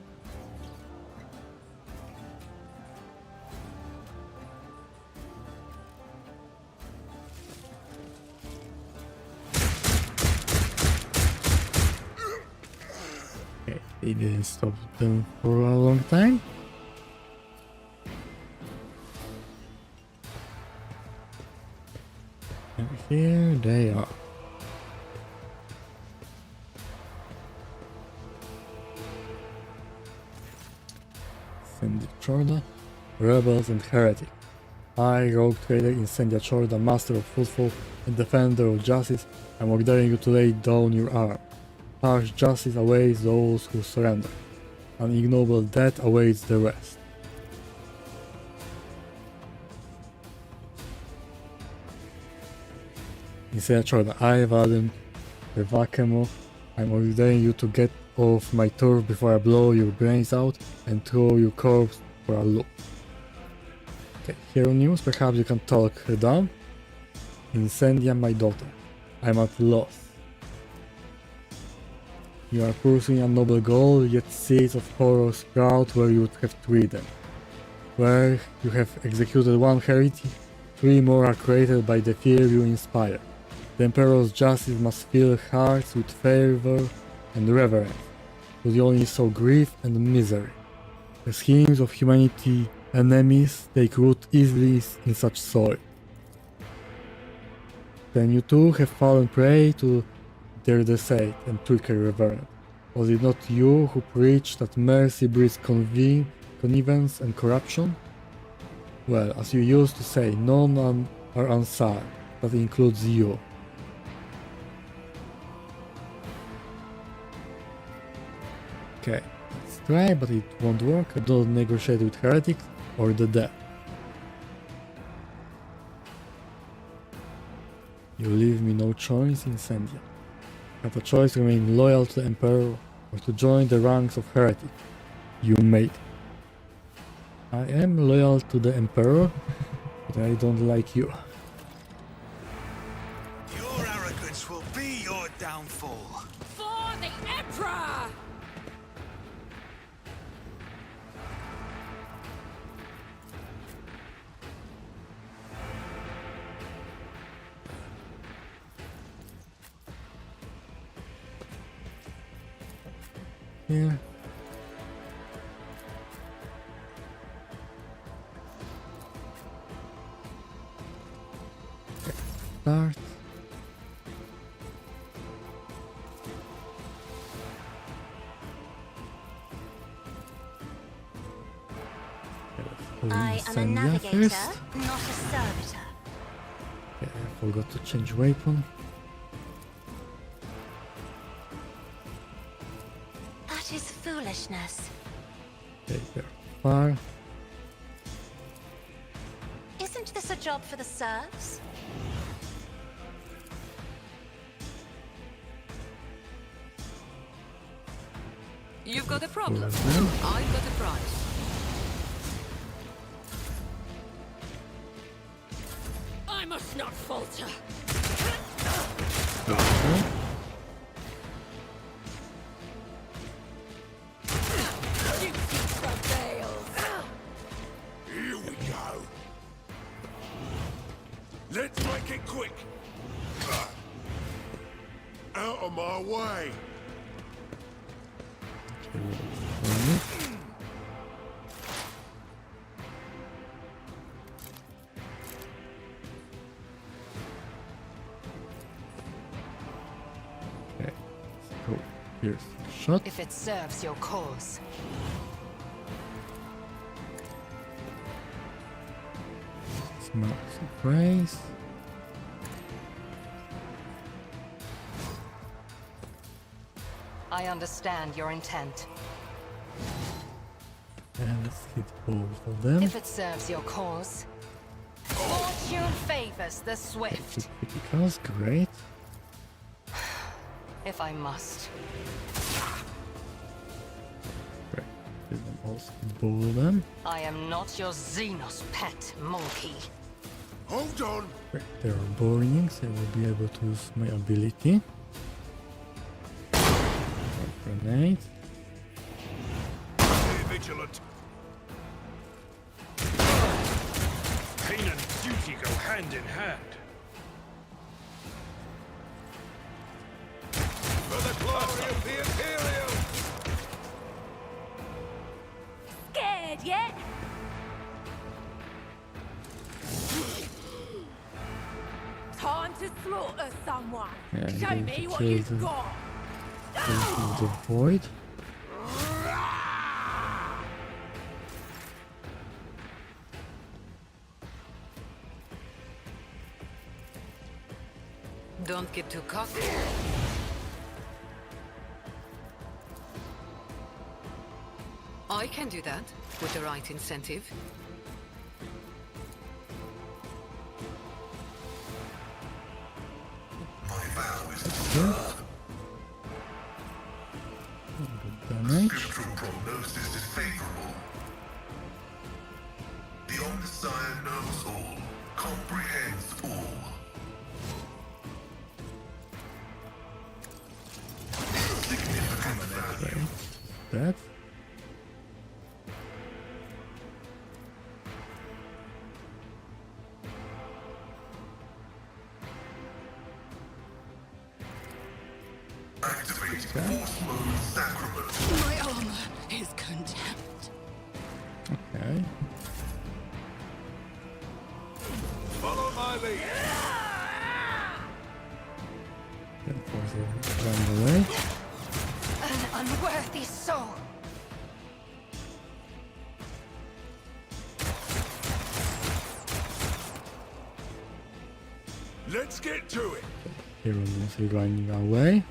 Okay, they didn't stop them for a long time. And here they are. Chorda, rebels and heretic. I, Rogue Trader, Incendia Chorda, master of footfall and defender of justice, am ordering you to lay down your arm. Harsh justice awaits those who surrender. An ignoble death awaits the rest. Incendia Chorda, I, Vadim Revakemo, am ordering you to get off my turf before I blow your brains out and throw your corpse for a loop. Okay, hero news, perhaps you can talk her down. Incendia, my daughter. I'm at loss. You are pursuing a noble goal, yet seeds of horror sprout where you would have 3 them. Where you have executed 1 heretic, 3 more are created by the fear you inspire. The Emperor's justice must fill hearts with fervor and reverence, but you only sow grief and misery. The schemes of humanity enemies take root easily in such soil. Then you too have fallen prey to their deceit and trickery, Reverend. Was it not you who preached that mercy breeds connivance and corruption? Well, as you used to say, none are unsought. That includes you. Okay, let's try, but it won't work. I don't negotiate with heretics or the dead. You leave me no choice, Incendia. I have a choice to remain loyal to the Emperor or to join the ranks of heretics. You made. I am loyal to the Emperor, but I don't like you. Your arrogance will be your downfall. For the Emperor! Here. Okay, start. I am a Incendia navigator, first. not a servitor. Okay, I forgot to change weapon. That is foolishness. Okay, they're far. Isn't this a job for the serfs? You've got a problem. Mhm. I've got a prize. I must not falter. Okay. Duty prevails. Here we go. Let's make it quick. Out of my way. Okay, so here's the shot. If it serves your cause. Smart surprise. I understand your intent. And let's hit both of them. If it serves your cause. Fortune favors the swift. 2 criticals, great. If I must. Great. This one also hit both of them. I am not your Xenos pet monkey. Hold on. Great. They are burning, so I will be able to use my ability. Grenade. Stay vigilant. Pain and duty go hand in hand. For the glory of the Imperium. Scared yet? Time to slaughter someone. Yeah, I'm Show going me to what kill you've the- got. Into the void. Don't get too cocky. I can do that with the right incentive. My vow is to Here. Sire knows all, comprehends all. Significant value. That. Activating force mode sacrament. My armor is condemned. Okay. Follow my lead. Then force it run away. An unworthy soul. Let's get to it. Hero mostly running away.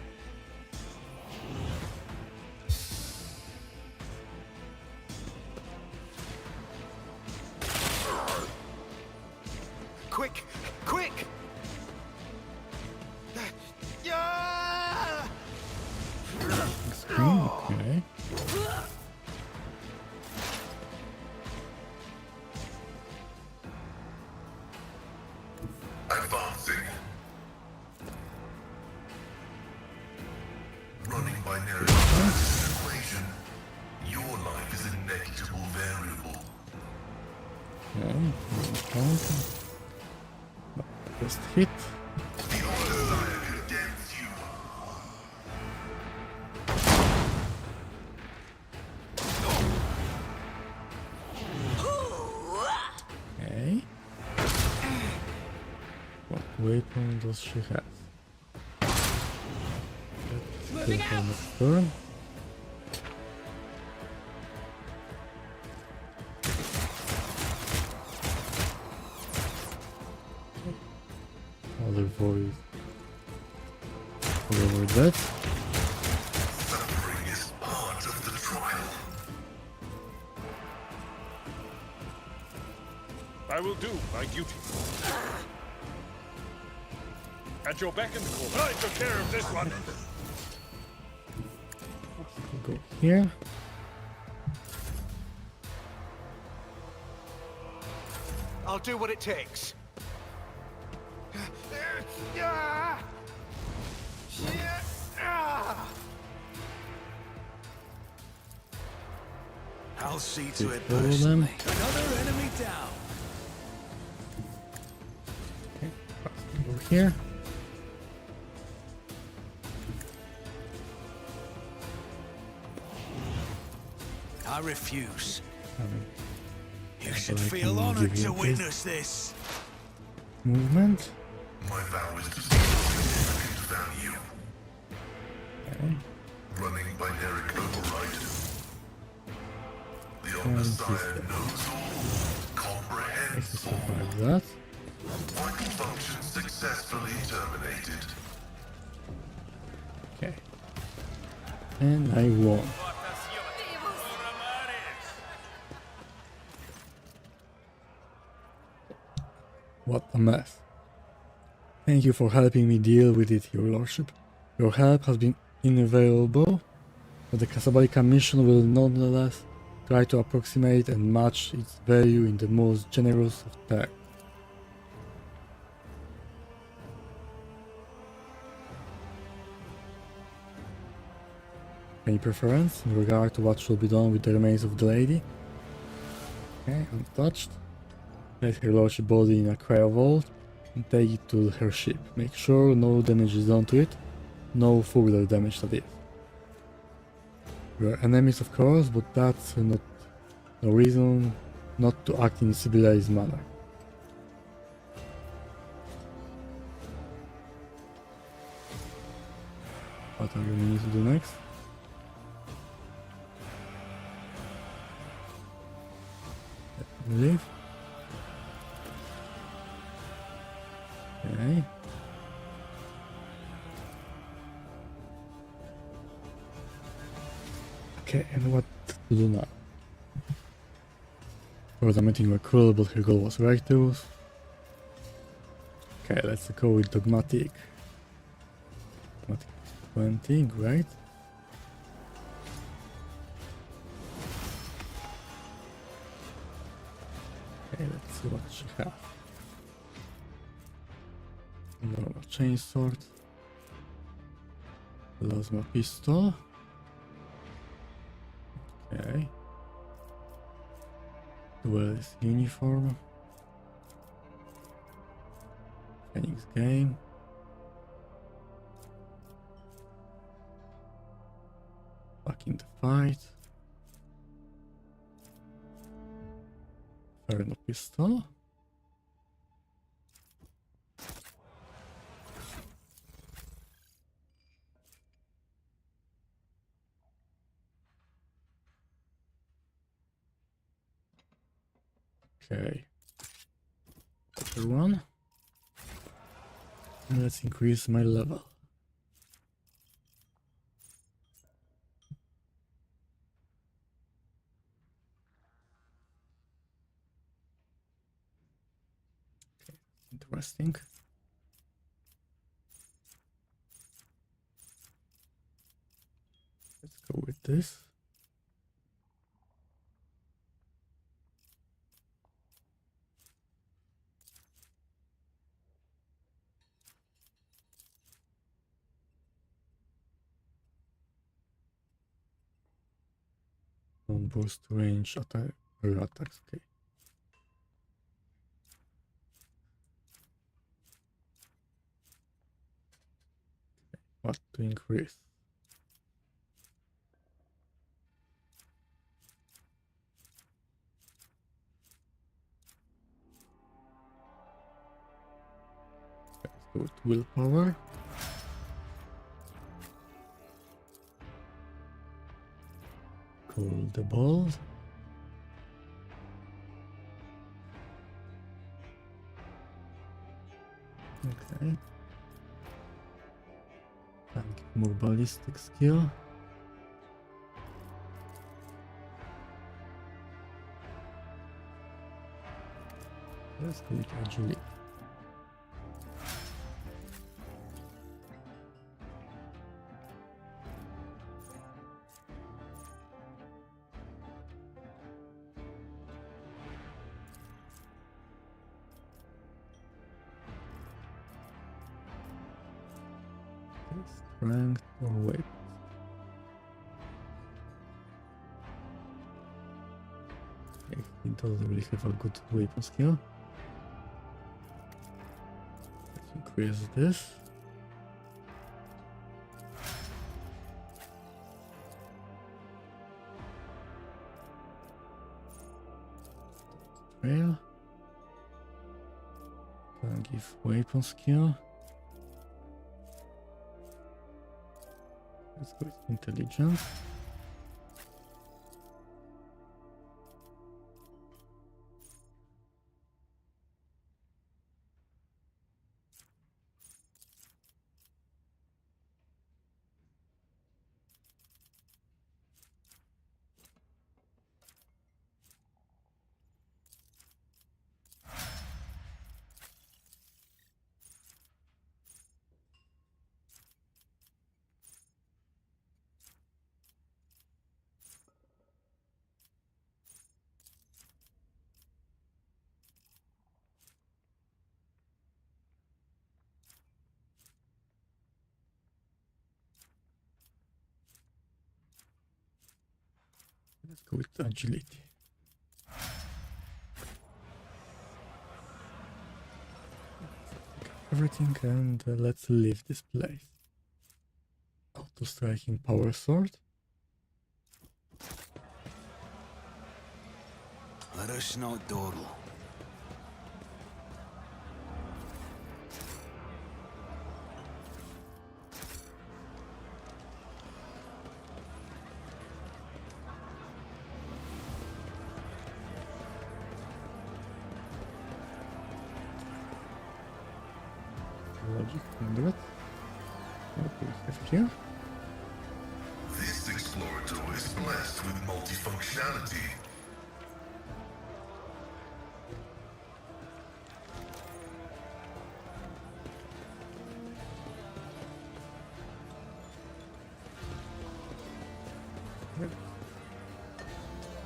Quick, quick! Yeah! Screen, okay. Advancing. Running binary equation. Your life is a negligible variable. Okay. Just hit. The Sire condemns you. Okay. What weapon does she have? Let's kill her next turn. Other voice. Over that. Suffering is part of the trial. I will do my duty. At your beck and call. I took care of this one. Go here. I'll do what it takes. I'll see to it Follow them. personally. Another enemy down. Over here. I refuse. You but should I feel can honored give you to a taste. witness this. Movement. My vow is to see significant value. Okay. Running binary override. The And Sire knows all, comprehends Let's all. survive that. Vital function successfully terminated. Okay. And I won. What a mess. Thank you for helping me deal with it, Your Lordship. Your help has been invaluable, but the Casablanca mission will nonetheless try to approximate and match its value in the most generous of terms. Any preference in regard to what should be done with the remains of the lady? Okay, untouched. Place her lordship body in a cryo vault and take it to her ship. Make sure no damage is done to it. No further damage that is. We are enemies of course, but that's no reason not to act in a civilized manner. What are you going to do next? Leave. Okay. Okay, and what to do now? Was admitting were cruel, but her goal was righteous. Okay, let's go with dogmatic. Dogmatic 20, great. Okay, let's see what she has. Normal chainsword. Plasma pistol. Okay. Duelist uniform. Phoenix game. Back in the fight. Inferno pistol. Okay. Other one. And let's increase my level. Okay, interesting. Let's go with this. On boost range attack attacks. Okay. What to increase? Let's go with willpower. Cool the balls. Okay. And more ballistic skill. Let's go with agility. Strength or weight. Okay, he doesn't really have a good weapon skill. Let's increase this. Trail. Can give weapon skill. Let's go with intelligence. Let's go with agility. Everything, and let's leave this place. Auto striking power sword. Let us not dawdle. Logic 100. What do we have here? This explorator is blessed with multifunctionality.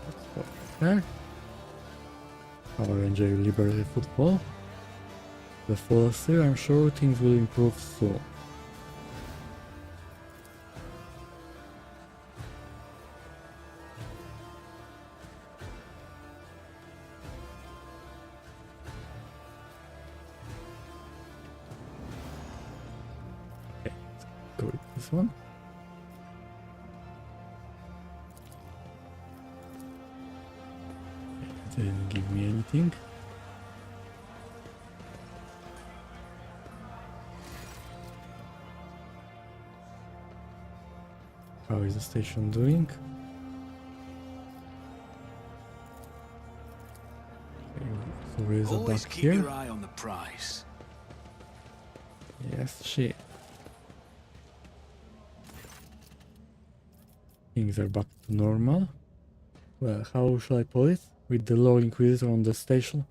Let's go there. Power Ranger Liberty Football. The Forest here, I'm sure things will improve soon. Okay, let's go with this one. It didn't give me anything. How is the station doing? Okay, so there is a Always duck keep here. your eye on the prize. Yes, shit. Things are back to normal. Well, how shall I put it? With the Lord Inquisitor on the station,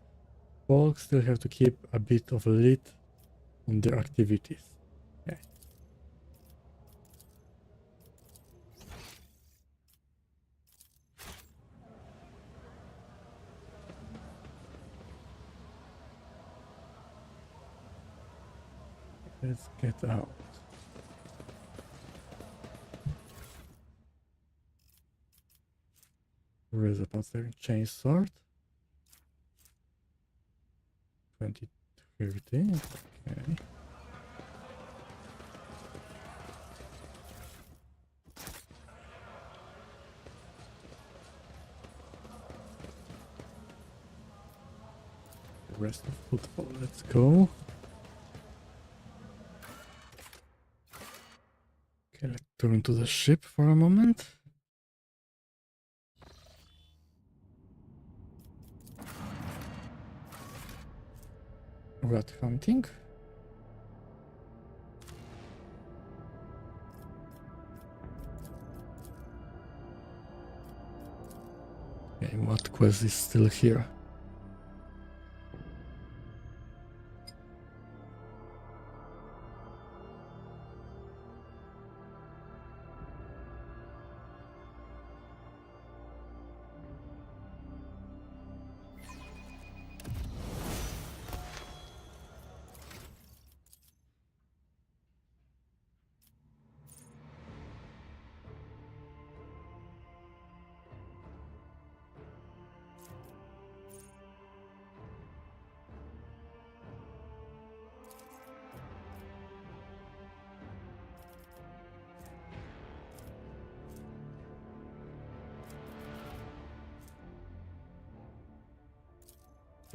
folks still have to keep a bit of a lid on their activities. Okay. Let's get out. Where is the pattern? Change sword. 2030. Okay. The rest of football. Let's go. Okay, let's turn to the ship for a moment. Rat hunting. Okay, what quest is still here?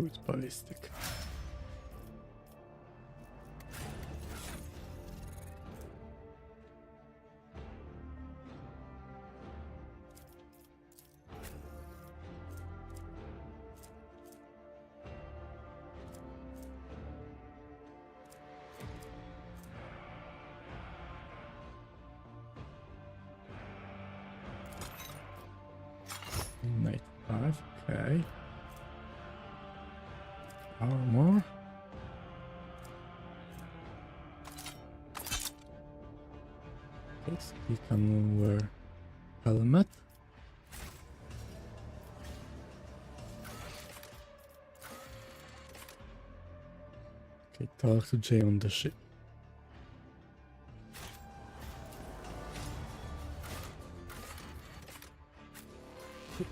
Oh, it's ballistic. Knight 5, okay. Armor. Okay, so he can wear helmet. Okay, talk to Jay on the ship.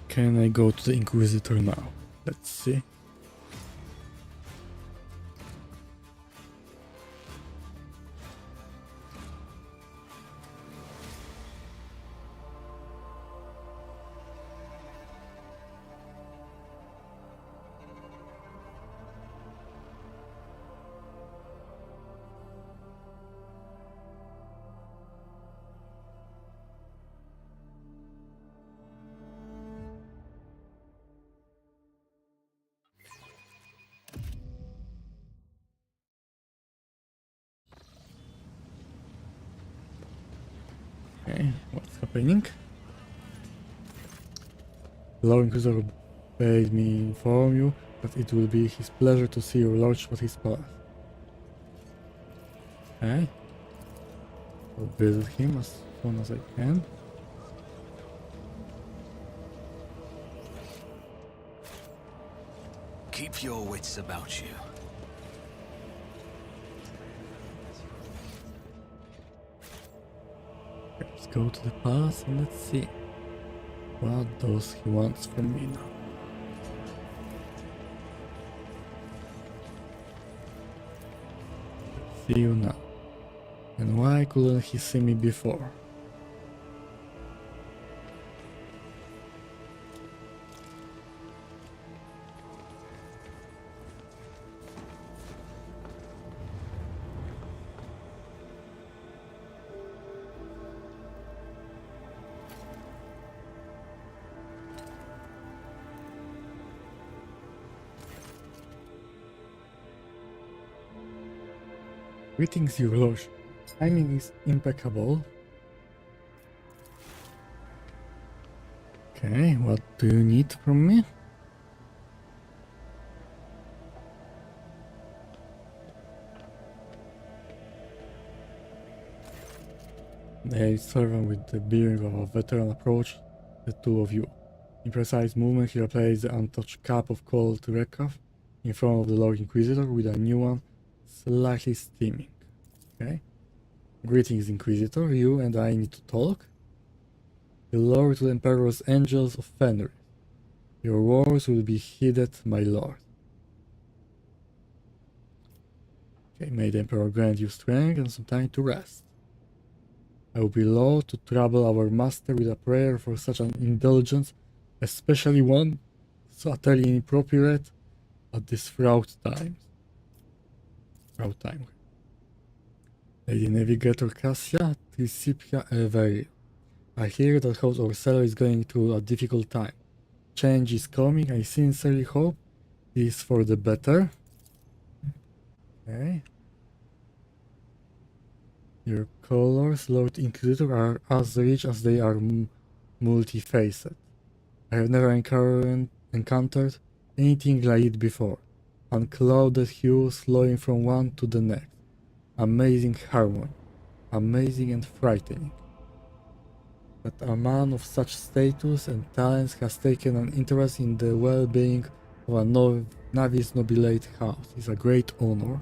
Can I go to the Inquisitor now? Let's see. Okay, what's happening? Lord Inquisitor bade me inform you that it will be his pleasure to see your lordship at his palace. Okay. I'll visit him as soon as I can. Keep your wits about you. Let's go to the palace and let's see what does he wants from me now. See you now. And why couldn't he see me before? Greetings, your lordship. Timing is impeccable. Okay, what do you need from me? A servant with the bearing of a veteran approach the two of you. In precise movement, he replaced the untouched cup of cold recaf in front of the Lord Inquisitor with a new one slightly steaming. Okay. Greetings, Inquisitor. You and I need to talk. The Lord to the Emperor's Angels of Fenris. Your words will be heeded, my lord. Okay, may the Emperor grant you strength and some time to rest. I will be loath to trouble our master with a prayer for such an indulgence, especially one so utterly inappropriate at this fraught time. Lady Navigator Cassia, Tricipia Every. I hear that House Orsello is going through a difficult time. Change is coming. I sincerely hope it is for the better. Okay. Your colors, Lord Inquisitor, are as rich as they are multifaced. I have never encountered anything like it before. Unclouded hues flowing from one to the next. Amazing harmony. Amazing and frightening. That a man of such status and talents has taken an interest in the well-being of a Navis Nobilate house is a great honor.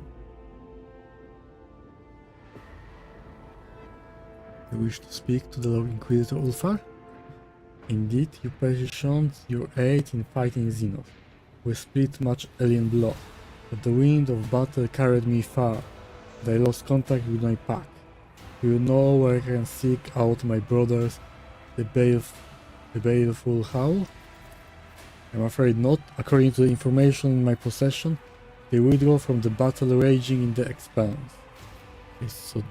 You wish to speak to the Lord Inquisitor Ulfar? Indeed, you petitioned your aid in fighting Xenos. We split much alien blood, but the wind of battle carried me far, and I lost contact with my pack. Do you know where I can seek out my brothers, the baleful Howl? I'm afraid not. According to the information in my possession, they withdrew from the battle raging in the Expanse. Okay, so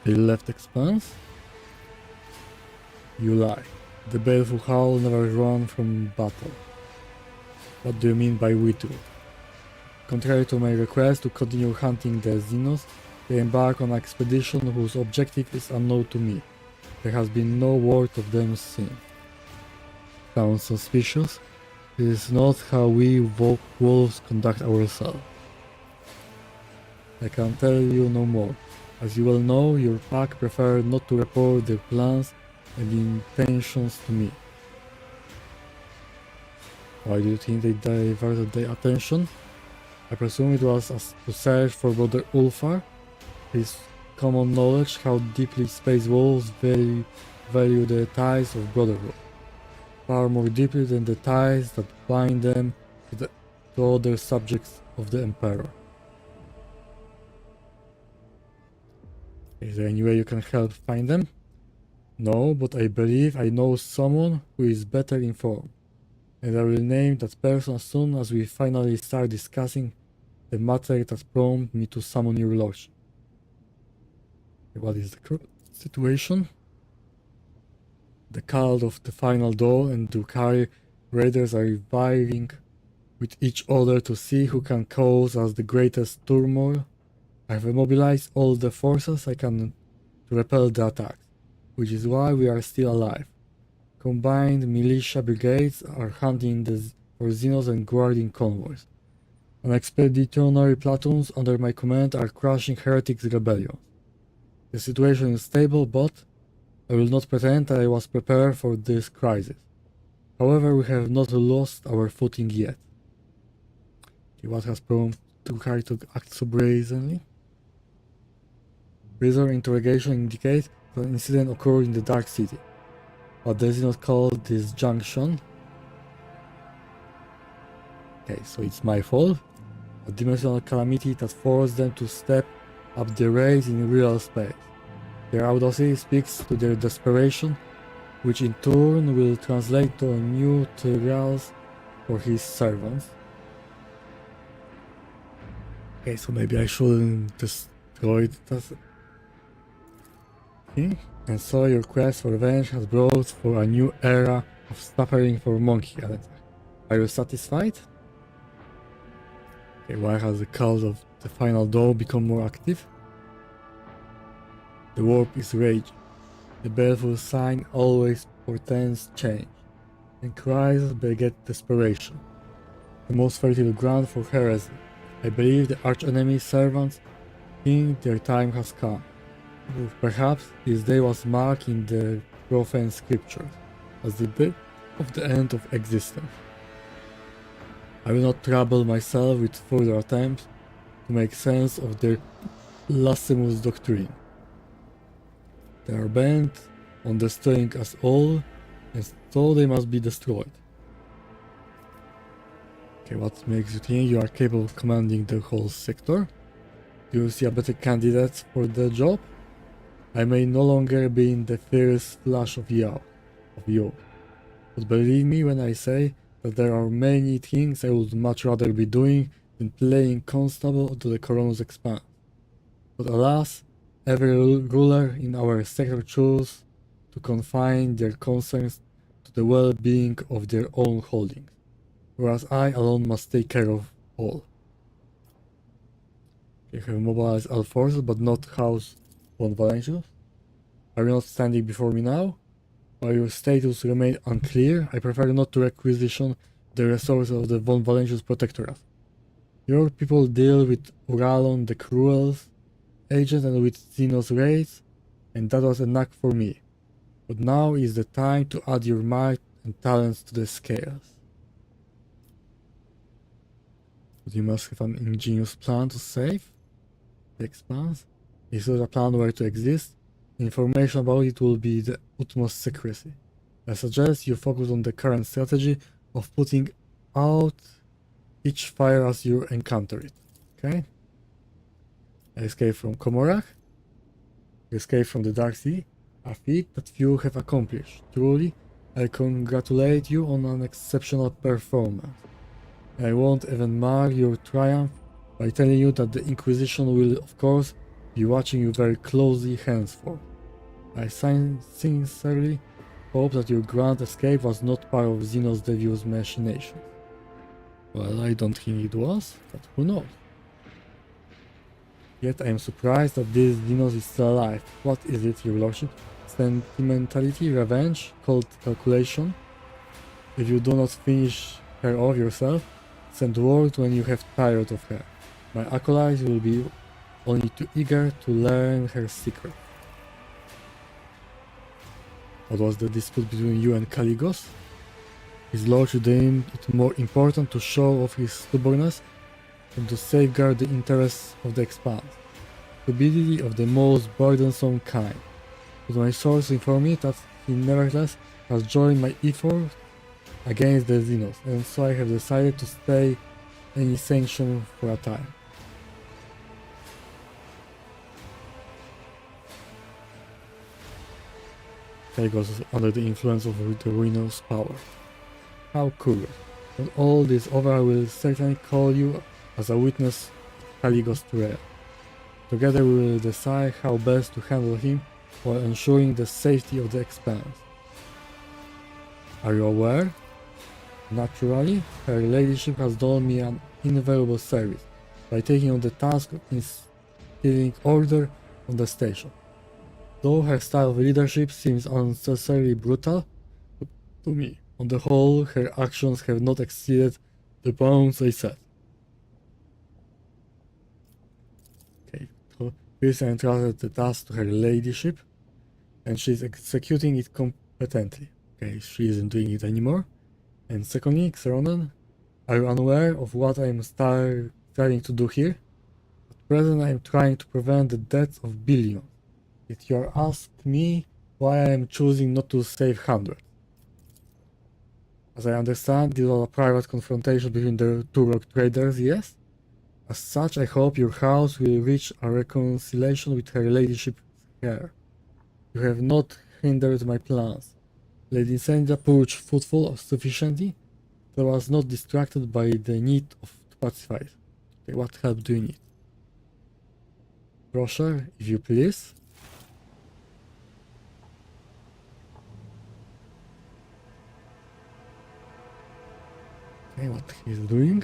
they left Expanse? You lie. The baleful Howl never ran from battle. What do you mean by withdrew? Contrary to my request to continue hunting the Xenos, they embarked on an expedition whose objective is unknown to me. There has been no word of them since. Sounds suspicious? This is not how we wolves conduct ourselves. I can tell you no more. As you well know, your pack prefer not to report their plans and intentions to me. Why do you think they diverted their attention? I presume it was to search for Brother Ulfar. It is common knowledge how deeply space wolves value the ties of brotherhood, far more deeply than the ties that bind them to other subjects of the Emperor. Is there any way you can help find them? No, but I believe I know someone who is better informed, and I will name that person as soon as we finally start discussing the matter that prompted me to summon your lordship. What is the situation? The cult of the final door and Dukari raiders are vying with each other to see who can cause us the greatest turmoil. I have mobilized all the forces I can to repel the attacks, which is why we are still alive. Combined militia brigades are hunting for Xenos and guarding convoys. And expeditionary platoons under my command are crushing heretics' rebellions. The situation is stable, but I will not pretend that I was prepared for this crisis. However, we have not lost our footing yet. Okay, what has prompted her to act so brazenly? Prisoner interrogation indicates that an incident occurred in the Dark City. But does it not call this junction? Okay, so it's my fault. A dimensional calamity that forced them to step up the race in real space. Their audacity speaks to their desperation, which in turn will translate to new trials for his servants. Okay, so maybe I shouldn't destroy that thing. And so your quest for revenge has brought for a new era of suffering for Monkey Island. Are you satisfied? Okay, why has the cult of the final door become more active? The warp is raging. The baleful sign always portends change, and cries beget desperation. The most fertile ground for heresy. I believe the arch-enemy's servants think their time has come. Perhaps this day was marked in the profane scriptures as the day of the end of existence. I will not trouble myself with further attempts to make sense of their blasphemous doctrine. They are bent on destroying us all, and so they must be destroyed. Okay, what makes you think you are capable of commanding the whole sector? Do you see a better candidate for the job? I may no longer be in the first flash of you, but believe me when I say that there are many things I would much rather be doing than playing constable to the Koronus Expanse. But alas, every ruler in our sector chose to confine their concerns to the well-being of their own holdings, whereas I alone must take care of all. You have mobilized all forces but not house von Valentius? Are you not standing before me now? While your status remains unclear, I prefer not to requisition the resources of the von Valentius Protectorate. Your people deal with Uralon the Cruel agent and with Xenos raids, and that was enough for me. But now is the time to add your might and talents to the scales. But you must have an ingenious plan to save the Expanse. If such a plan were to exist, information about it will be the utmost secrecy. I suggest you focus on the current strategy of putting out each fire as you encounter it. Okay? Escape from Komorak. Escape from the Dark Sea. A feat that few have accomplished. Truly, I congratulate you on an exceptional performance. I won't even mar your triumph by telling you that the Inquisition will, of course, be watching you very closely henceforth. I sincerely hope that your grand escape was not part of Xenos Devious machinations. Well, I don't think it was, but who knows? Yet I am surprised that this Xenos is still alive. What is it, your lordship? Sentimentality, revenge, cold calculation? If you do not finish her off yourself, send word when you have tired of her. My acolytes will be only too eager to learn her secret. What was the dispute between you and Caligos? His lordship deemed it more important to show off his stubbornness than to safeguard the interests of the Expanse. Stupidity of the most burdensome kind. But my source informed me that he nevertheless has joined my effort against the Xenos, and so I have decided to stay any sanction for a time. Caligos is under the influence of the ruinous power. How curious. When all this over, I will certainly call you as a witness of Caligos' trial. Together we will decide how best to handle him while ensuring the safety of the Expanse. Are you aware? Naturally, her ladyship has done me an invaluable service by taking on the task of instilling order on the station. Though her style of leadership seems unnecessarily brutal to me, on the whole, her actions have not exceeded the bounds I set. Okay, so first I entrusted the task to her ladyship, and she is executing it competently. Okay, she isn't doing it anymore. And secondly, Xeronen, Are you unaware of what I am striving to do here? At present I am trying to prevent the deaths of billions. Yet you are asking me why I am choosing not to save hundreds. As I understand, this was a private confrontation between the two rogue traders, yes? As such, I hope your house will reach a reconciliation with her ladyship's heir. You have not hindered my plans. Lady Incendia purged footfall sufficiently, but I was not distracted by the need to pacify it. Okay, what help do you need? Brochure, if you please. Okay, what he's doing.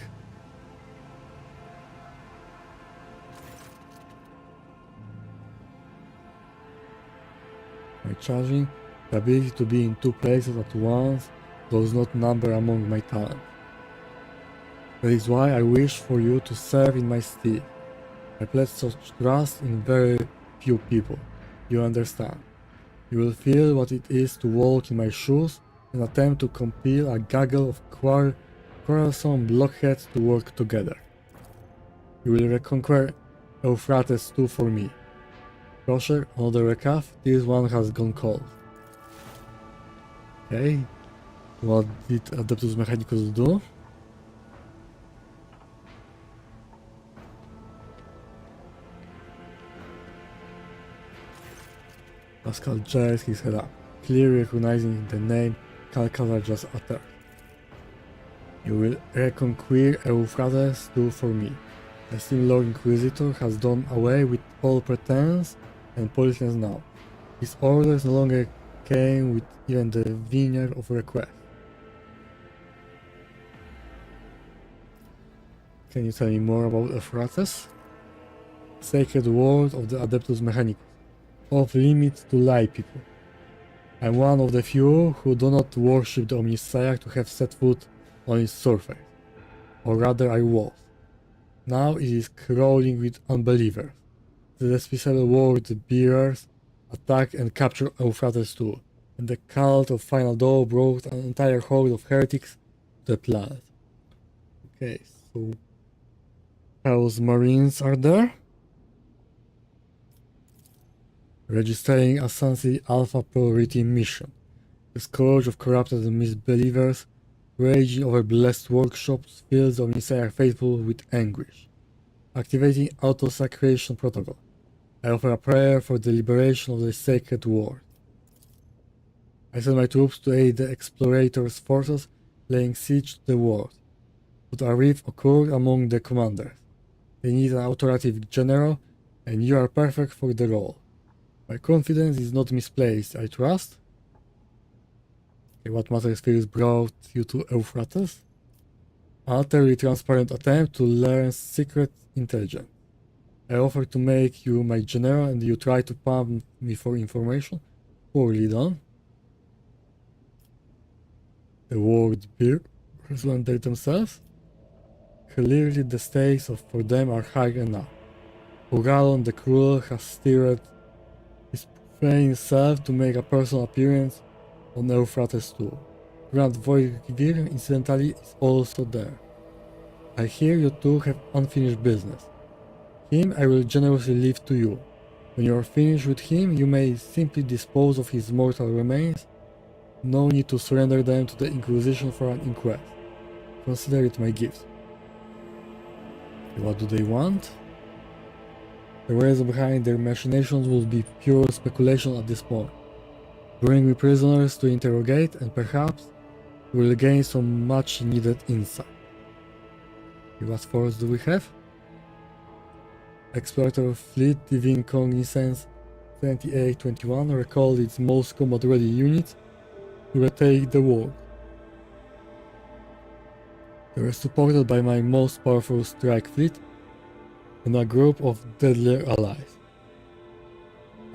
By charging, the ability to be in two places at once does not number among my talents. That is why I wish for you to serve in my stead. I place such trust in very few people. You understand. You will feel what it is to walk in my shoes and attempt to compel a gaggle of quarrelsome blockheads to work together. You will reconquer Euphrates too for me. Crusher, another recap, this one has gone cold. Okay, what did Adeptus Mechanicus do? Pascal jazzed his head up, clearly recognizing the name Calcazar just uttered. You will reconquer Euphrates too for me. The esteemed Lord Inquisitor has done away with all pretense and politeness now. His orders no longer came with even the veneer of request. Can you tell me more about Euphrates? Sacred word of the Adeptus Mechanicus, off limits to lay people. I am one of the few who do not worship the Omnissiah to have set foot on its surface, or rather I was. Now it is crawling with unbelievers. The despicable word bearers attack and capture Euphrates too, and the cult of Final Dawn brought an entire horde of heretics to the planet. Okay, so Hell's Marines are there. Registering a Sansi Alpha priority mission. The scourge of corrupted misbelievers raging over blessed workshops fills the Omnissiah faithful with anguish. Activating auto-sacration protocol. I offer a prayer for the liberation of the sacred word. I send my troops to aid the explorators' forces laying siege to the world. But a rift occurred among the commanders. They need an authoritative general, and you are perfect for the role. My confidence is not misplaced, I trust. Okay, what matters fears brought you to Euphrates? An utterly transparent attempt to learn secret intelligence. I offer to make you my general and you try to pump me for information. Poorly done. The word bearers wonder themselves. Clearly the stakes for them are high enough. Orgalon the Cruel has steered his profane self to make a personal appearance on Euphrates too. Grand Voivir, incidentally, is also there. I hear you two have unfinished business. Him I will generously leave to you. When you are finished with him, you may simply dispose of his mortal remains. No need to surrender them to the Inquisition for an inquest. Consider it my gift. What do they want? The reason behind their machinations will be pure speculation at this point. Bring me prisoners to interrogate and perhaps we will gain some much needed insight. What force do we have? Explorator Fleet Divine Cognizance 2821 recalled its most combat ready units to retake the world. They were supported by my most powerful strike fleet and a group of deadlier allies.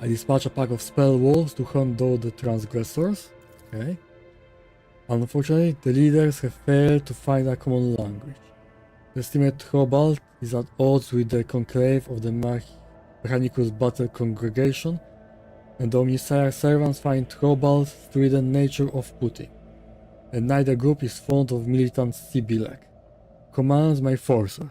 I dispatch a pack of spell wolves to hunt down the transgressors. Okay. Unfortunately, the leaders have failed to find a common language. The esteemed Cobalt is at odds with the conclave of the Mechanicus Battle Congregation, and the Omnissiah servants find Cobalt's strident nature off-putting, and neither group is fond of militant Sibilek. commands my forces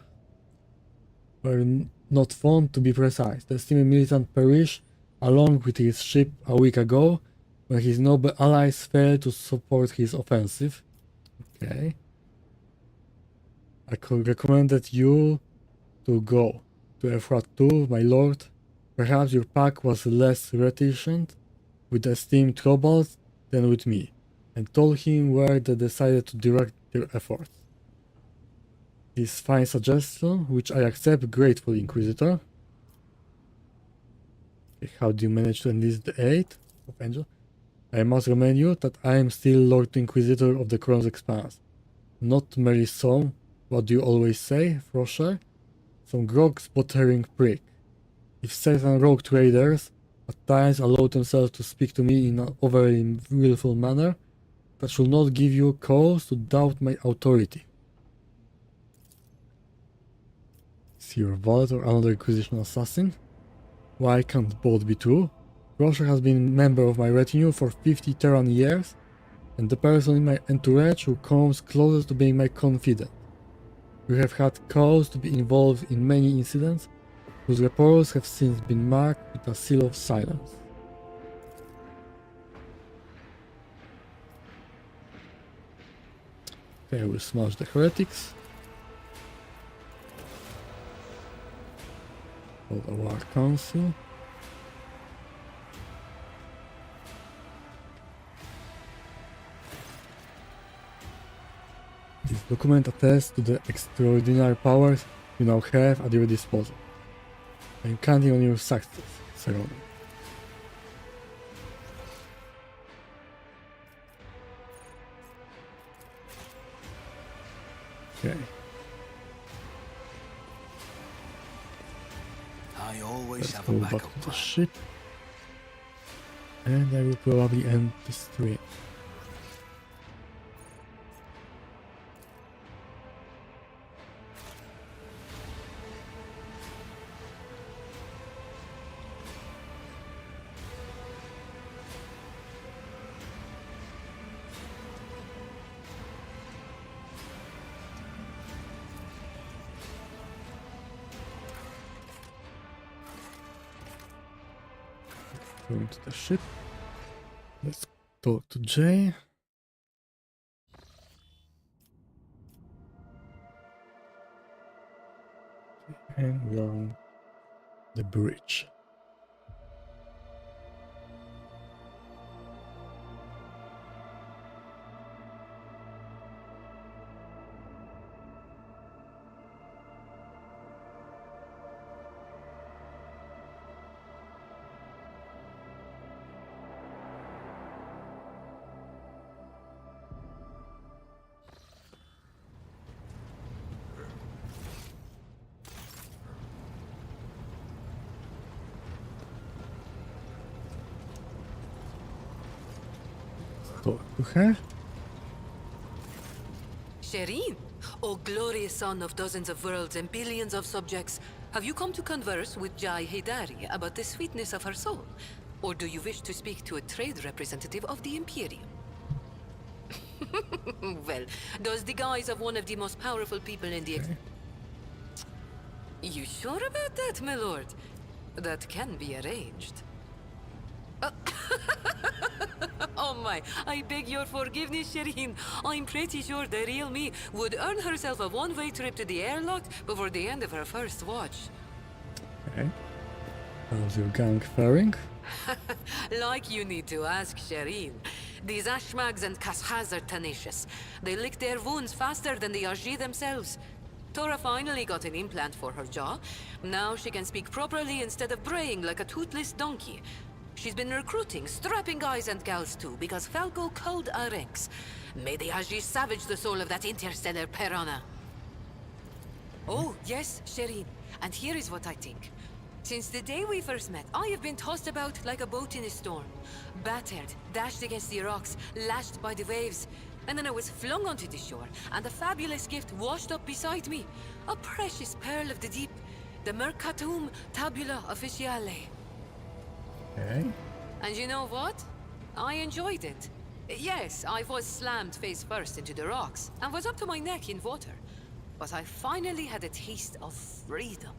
were not found to be precise. The esteemed militant perished along with his ship a week ago when his noble allies failed to support his offensive. Okay. I could recommended you to go to Efrat too, my lord. Perhaps your pack was less reticent with the esteemed troubles than with me, and told him where they decided to direct their efforts. This fine suggestion, which I accept gratefully, Inquisitor. Okay, how do you manage to enlist the aid of Angel? I must remind you that I am still Lord Inquisitor of the Koronus Expanse. Not merely some, what do you always say, Frosher? Some grog-spottering prick. If certain rogue traders at times allow themselves to speak to me in an overly willful manner, that should not give you cause to doubt my authority. Is your vault or another Inquisition assassin? Why can't both be true? Frosher has been a member of my retinue for 50 Terran years, and the person in my entourage who comes closest to being my confidant. We have had cause to be involved in many incidents, whose reports have since been marked with a seal of silence. Okay, we'll smash the heretics. Call the War Council. This document attests to the extraordinary powers you now have at your disposal. I am counting on your success, Sir Ronan. Okay. I always Let's have go a back backup to the plan. ship. And I will probably end the stream. Going to the ship. Let's talk to Jay. And we are on the bridge. Talk to her. Shireen, O glorious son of dozens of worlds and billions of subjects, have you come to converse with Jai Haydari about the sweetness of her soul? Or do you wish to speak to a trade representative of the Imperium? Well, does the guise of one of the most powerful people in the... You sure about that, my lord? That can be arranged. Oh my, I beg your forgiveness, Shireen. I'm pretty sure the real me would earn herself a one-way trip to the airlock before the end of her first watch. Okay. How's your gang faring? Like you need to ask Shireen. These Ashmags and Kashaz are tenacious. They lick their wounds faster than the Ajji themselves. Tora finally got an implant for her jaw. Now she can speak properly instead of braying like a toothless donkey. She's been recruiting strapping guys and gals too, because Falco culled our ranks. May the Ajji savage the soul of that interstellar piranha. Oh, yes, Shireen. And here is what I think. Since the day we first met, I have been tossed about like a boat in a storm. Battered, dashed against the rocks, lashed by the waves. And then I was flung onto the shore, and a fabulous gift washed up beside me. A precious pearl of the deep. The Mercatum Tabula Officiale. Okay. And you know what? I enjoyed it. Yes, I was slammed face first into the rocks, and was up to my neck in water. but I finally had a taste of freedom.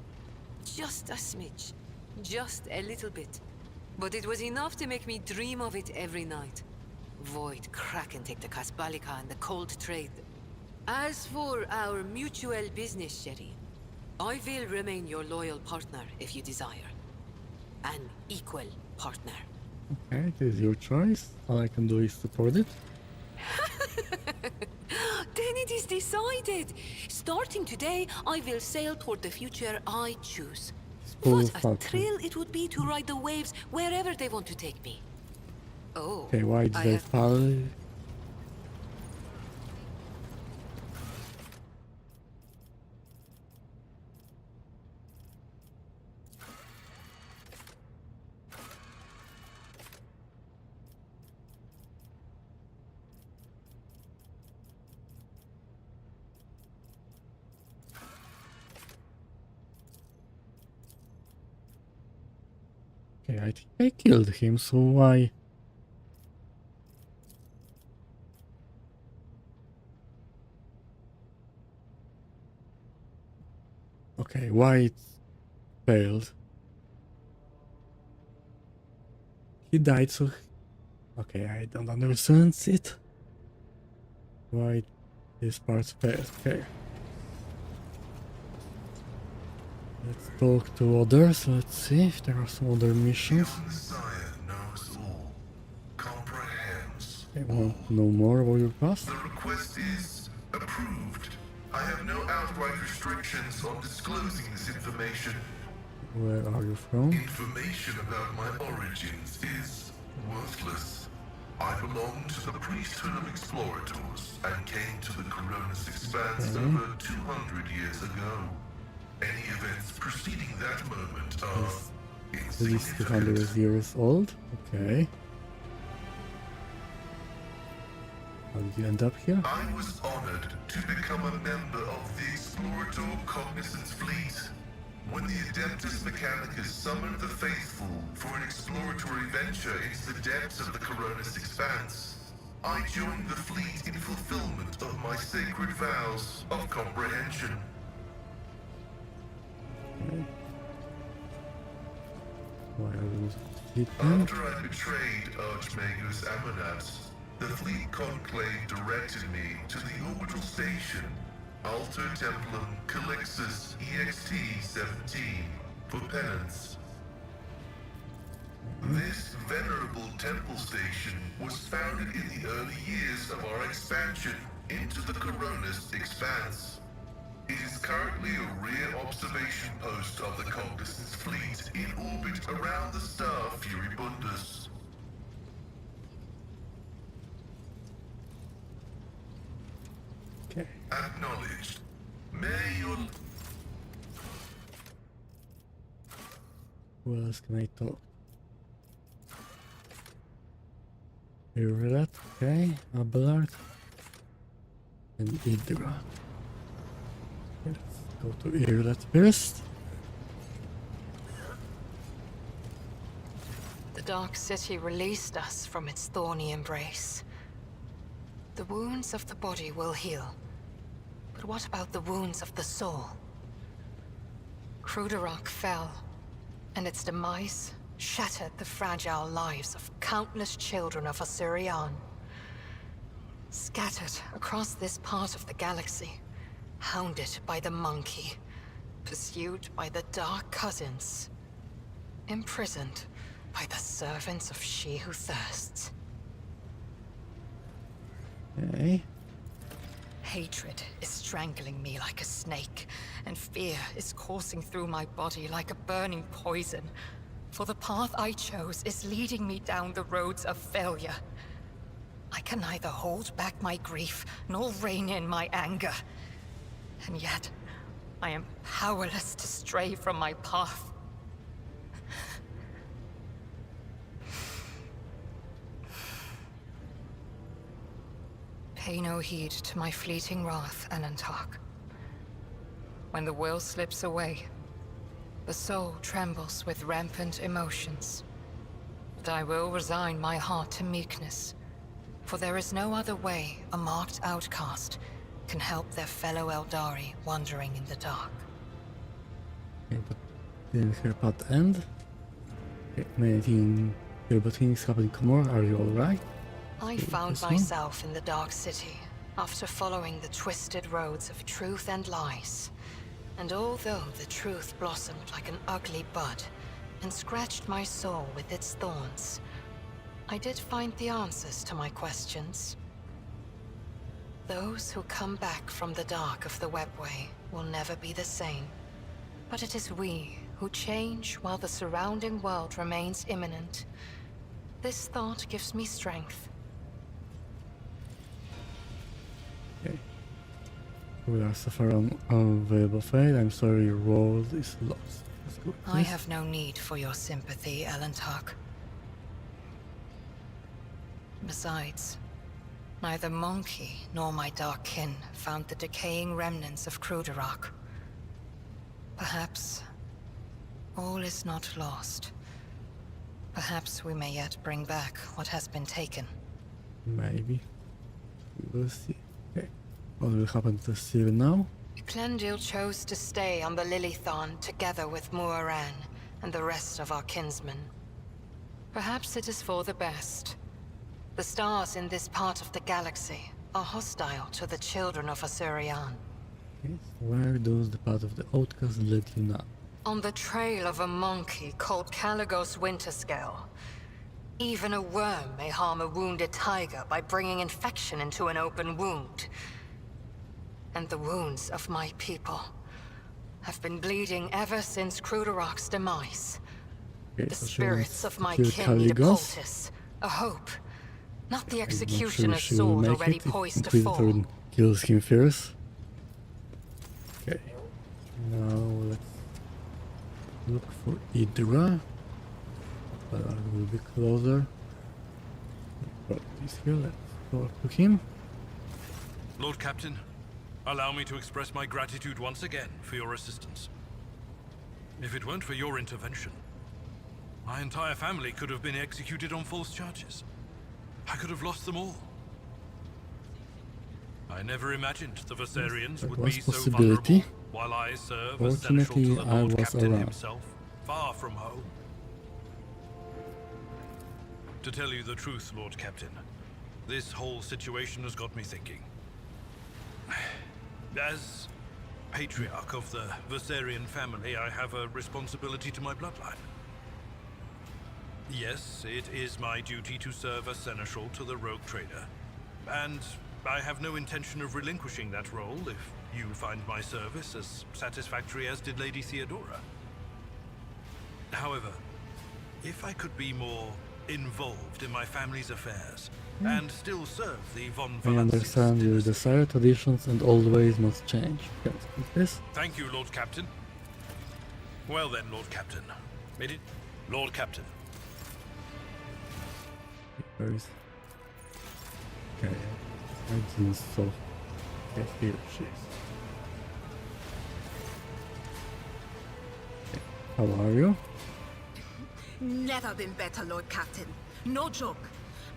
Just a smidge. Just a little bit. But it was enough to make me dream of it every night. Void Kraken take the Kasbalika and the cold trade. As for our mutual business, Sherry, I will remain your loyal partner if you desire. An equal partner. Okay, it is your choice. All I can do is support it. Then it is decided. Starting today, I will sail toward the future I choose. Full What a Falcon. thrill it would be to ride the waves wherever they want to take me. Oh, Okay, why did I I have fall? Okay, I think I killed him, so why? Okay, why it failed? He died, so... Okay, I don't understand it. Why this part failed, okay. Let's talk to others, let's see if there are some other missions. The Messiah knows all, comprehends. I want to know more about your past. The request is approved. I have no outright restrictions on disclosing this information. Where are you from? Information about my origins is worthless. I belong to the priesthood of explorators and came to the Koronus Expanse over 200 years ago. Any events preceding that moment are At least 200 insignificant. years old. Okay. How did you end up here? I was honored to become a member of the Explorator Cognizance Fleet. When the Adeptus Mechanicus summoned the faithful for an exploratory venture into the depths of the Koronus Expanse, I joined the fleet in fulfillment of my sacred vows of comprehension. Why are you sleeping? After I betrayed Archmagus Amonat, the fleet conclave directed me to the orbital station, Alter Templum Calixus EXT-17, for penance. This venerable temple station was founded in the early years of our expansion into the Koronus Expanse. It is currently a rear observation post of the Cognizance fleet in orbit around the star Furibundus. Okay. Acknowledged. May your... Who else can I talk? Irlet, okay. Abelard. And Idra. Let's go to Irlet first. The Dark City released us from its thorny embrace. The wounds of the body will heal. But what about the wounds of the soul? Kruderok fell, and its demise shattered the fragile lives of countless children of Assyrian. Scattered across this part of the galaxy, hounded by the monkey, pursued by the Dark Cousins, imprisoned by the servants of She Who Thirsts. Okay. Hatred is strangling me like a snake, and fear is coursing through my body like a burning poison. For the path I chose is leading me down the roads of failure. I can neither hold back my grief, nor rein in my anger. And yet, I am powerless to stray from my path. Pay no heed to my fleeting wrath, Anantark. When the will slips away, the soul trembles with rampant emotions. But I will resign my heart to meekness, for there is no other way a marked outcast can help their fellow Eldari wandering in the dark. Okay, but didn't her path end? Okay, anything here but things happening more? Are you alright? I found myself in the Dark City after following the twisted roads of truth and lies. And although the truth blossomed like an ugly bud and scratched my soul with its thorns, I did find the answers to my questions. Those who come back from the dark of the webway will never be the same. But it is we who change while the surrounding world remains imminent. This thought gives me strength. Okay. We are suffering unavailable fate. I'm sorry, your world is lost. Let's go. I have no need for your sympathy, Elentark. Besides, neither Monkey nor my dark kin found the decaying remnants of Kruderok. Perhaps all is not lost. Perhaps we may yet bring back what has been taken. Maybe. We will see. Okay. What will happen to Seal now? Clendil chose to stay on the Lilithon together with Muaran and the rest of our kinsmen. Perhaps it is for the best. The stars in this part of the galaxy are hostile to the children of Asurian. Okay. Where does the path of the outcast lead you now? On the trail of a monkey called Caligos Winterscale. Even a worm may harm a wounded tiger by bringing infection into an open wound. And the wounds of my people have been bleeding ever since Kruderok's demise. Okay, The so she spirits wants of to my kill kin need a Caligos. poultice, a hope. Not the I'm not sure executioner's she will sword make already it if poised to Inquisitor fall. kills him first. Okay. Now let's look for Idra. But I will be closer. But he's here. Let's talk to him. Lord Captain, allow me to express my gratitude once again for your assistance. If it weren't for your intervention, my entire family could have been executed on false charges. I could have lost them all. I never imagined the Versarians That would was be so possibility. vulnerable, while I serve as seneschal Fortunately, to the I Lord was Captain around. himself, far from home. To tell you the truth, Lord Captain, this whole situation has got me thinking. As patriarch of the Versarian family, I have a responsibility to my bloodline. Yes, it is my duty to serve as seneschal to the Rogue Trader, and I have no intention of relinquishing that role if you find my service as satisfactory as did Lady Theodora. However, if I could be more involved in my family's affairs and still serve the Von I Valancius understand your dynasty. desire, traditions, and always must change. Can I speak this? Thank you, Lord Captain. Well then, Lord Captain. Made it? Lord Captain. Where is? Okay, I didn't saw. Okay, here she is. Okay. How are you? Never been better, Lord Captain. No joke.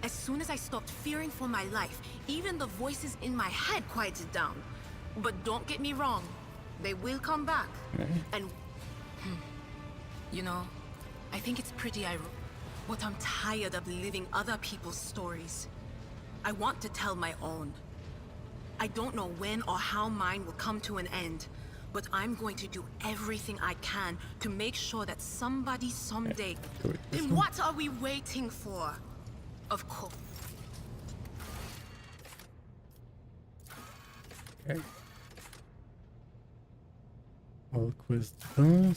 As soon as I stopped fearing for my life, even the voices in my head quieted down. But don't get me wrong, they will come back. Okay. And... You know, I think it's pretty ironic, but I'm tired of living other people's stories. I want to tell my own. I don't know when or how mine will come to an end, but I'm going to do everything I can to make sure that somebody someday... do it this Then one. what are we waiting for? Of course. Okay. All quest done.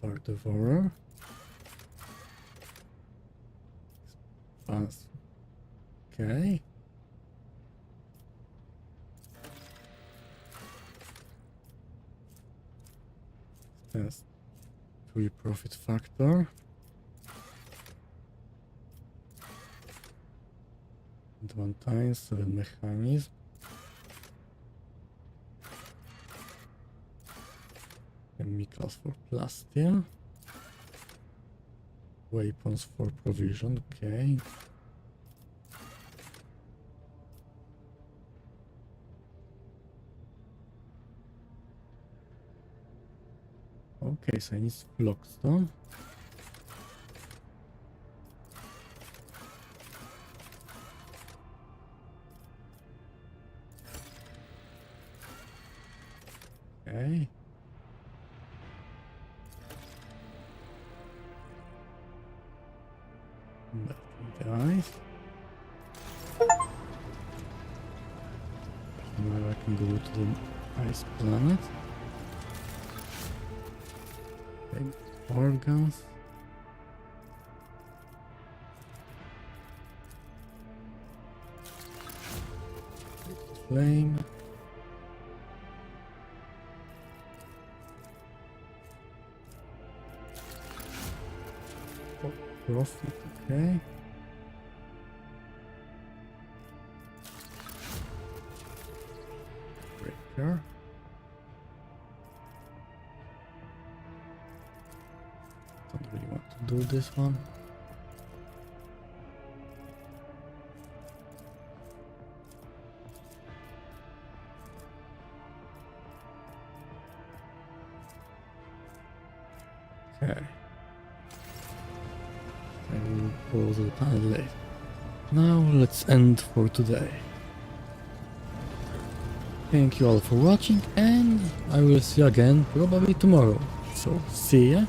Part of horror. Expanse. Okay. Expanse. 3 profit factor. And 1 times 7 mechanism. Chemicals for plastic. Weapons for provision, okay. Okay, so I need blockstone. Okay. That's nice. Now I can go to the ice planet. Okay, organs. Flame. Oh, profit, okay. Breaker. Don't really want to do this one. Okay. I will close the panel later. Now let's end for today. Thank you all for watching, and I will see you again probably tomorrow. So see ya.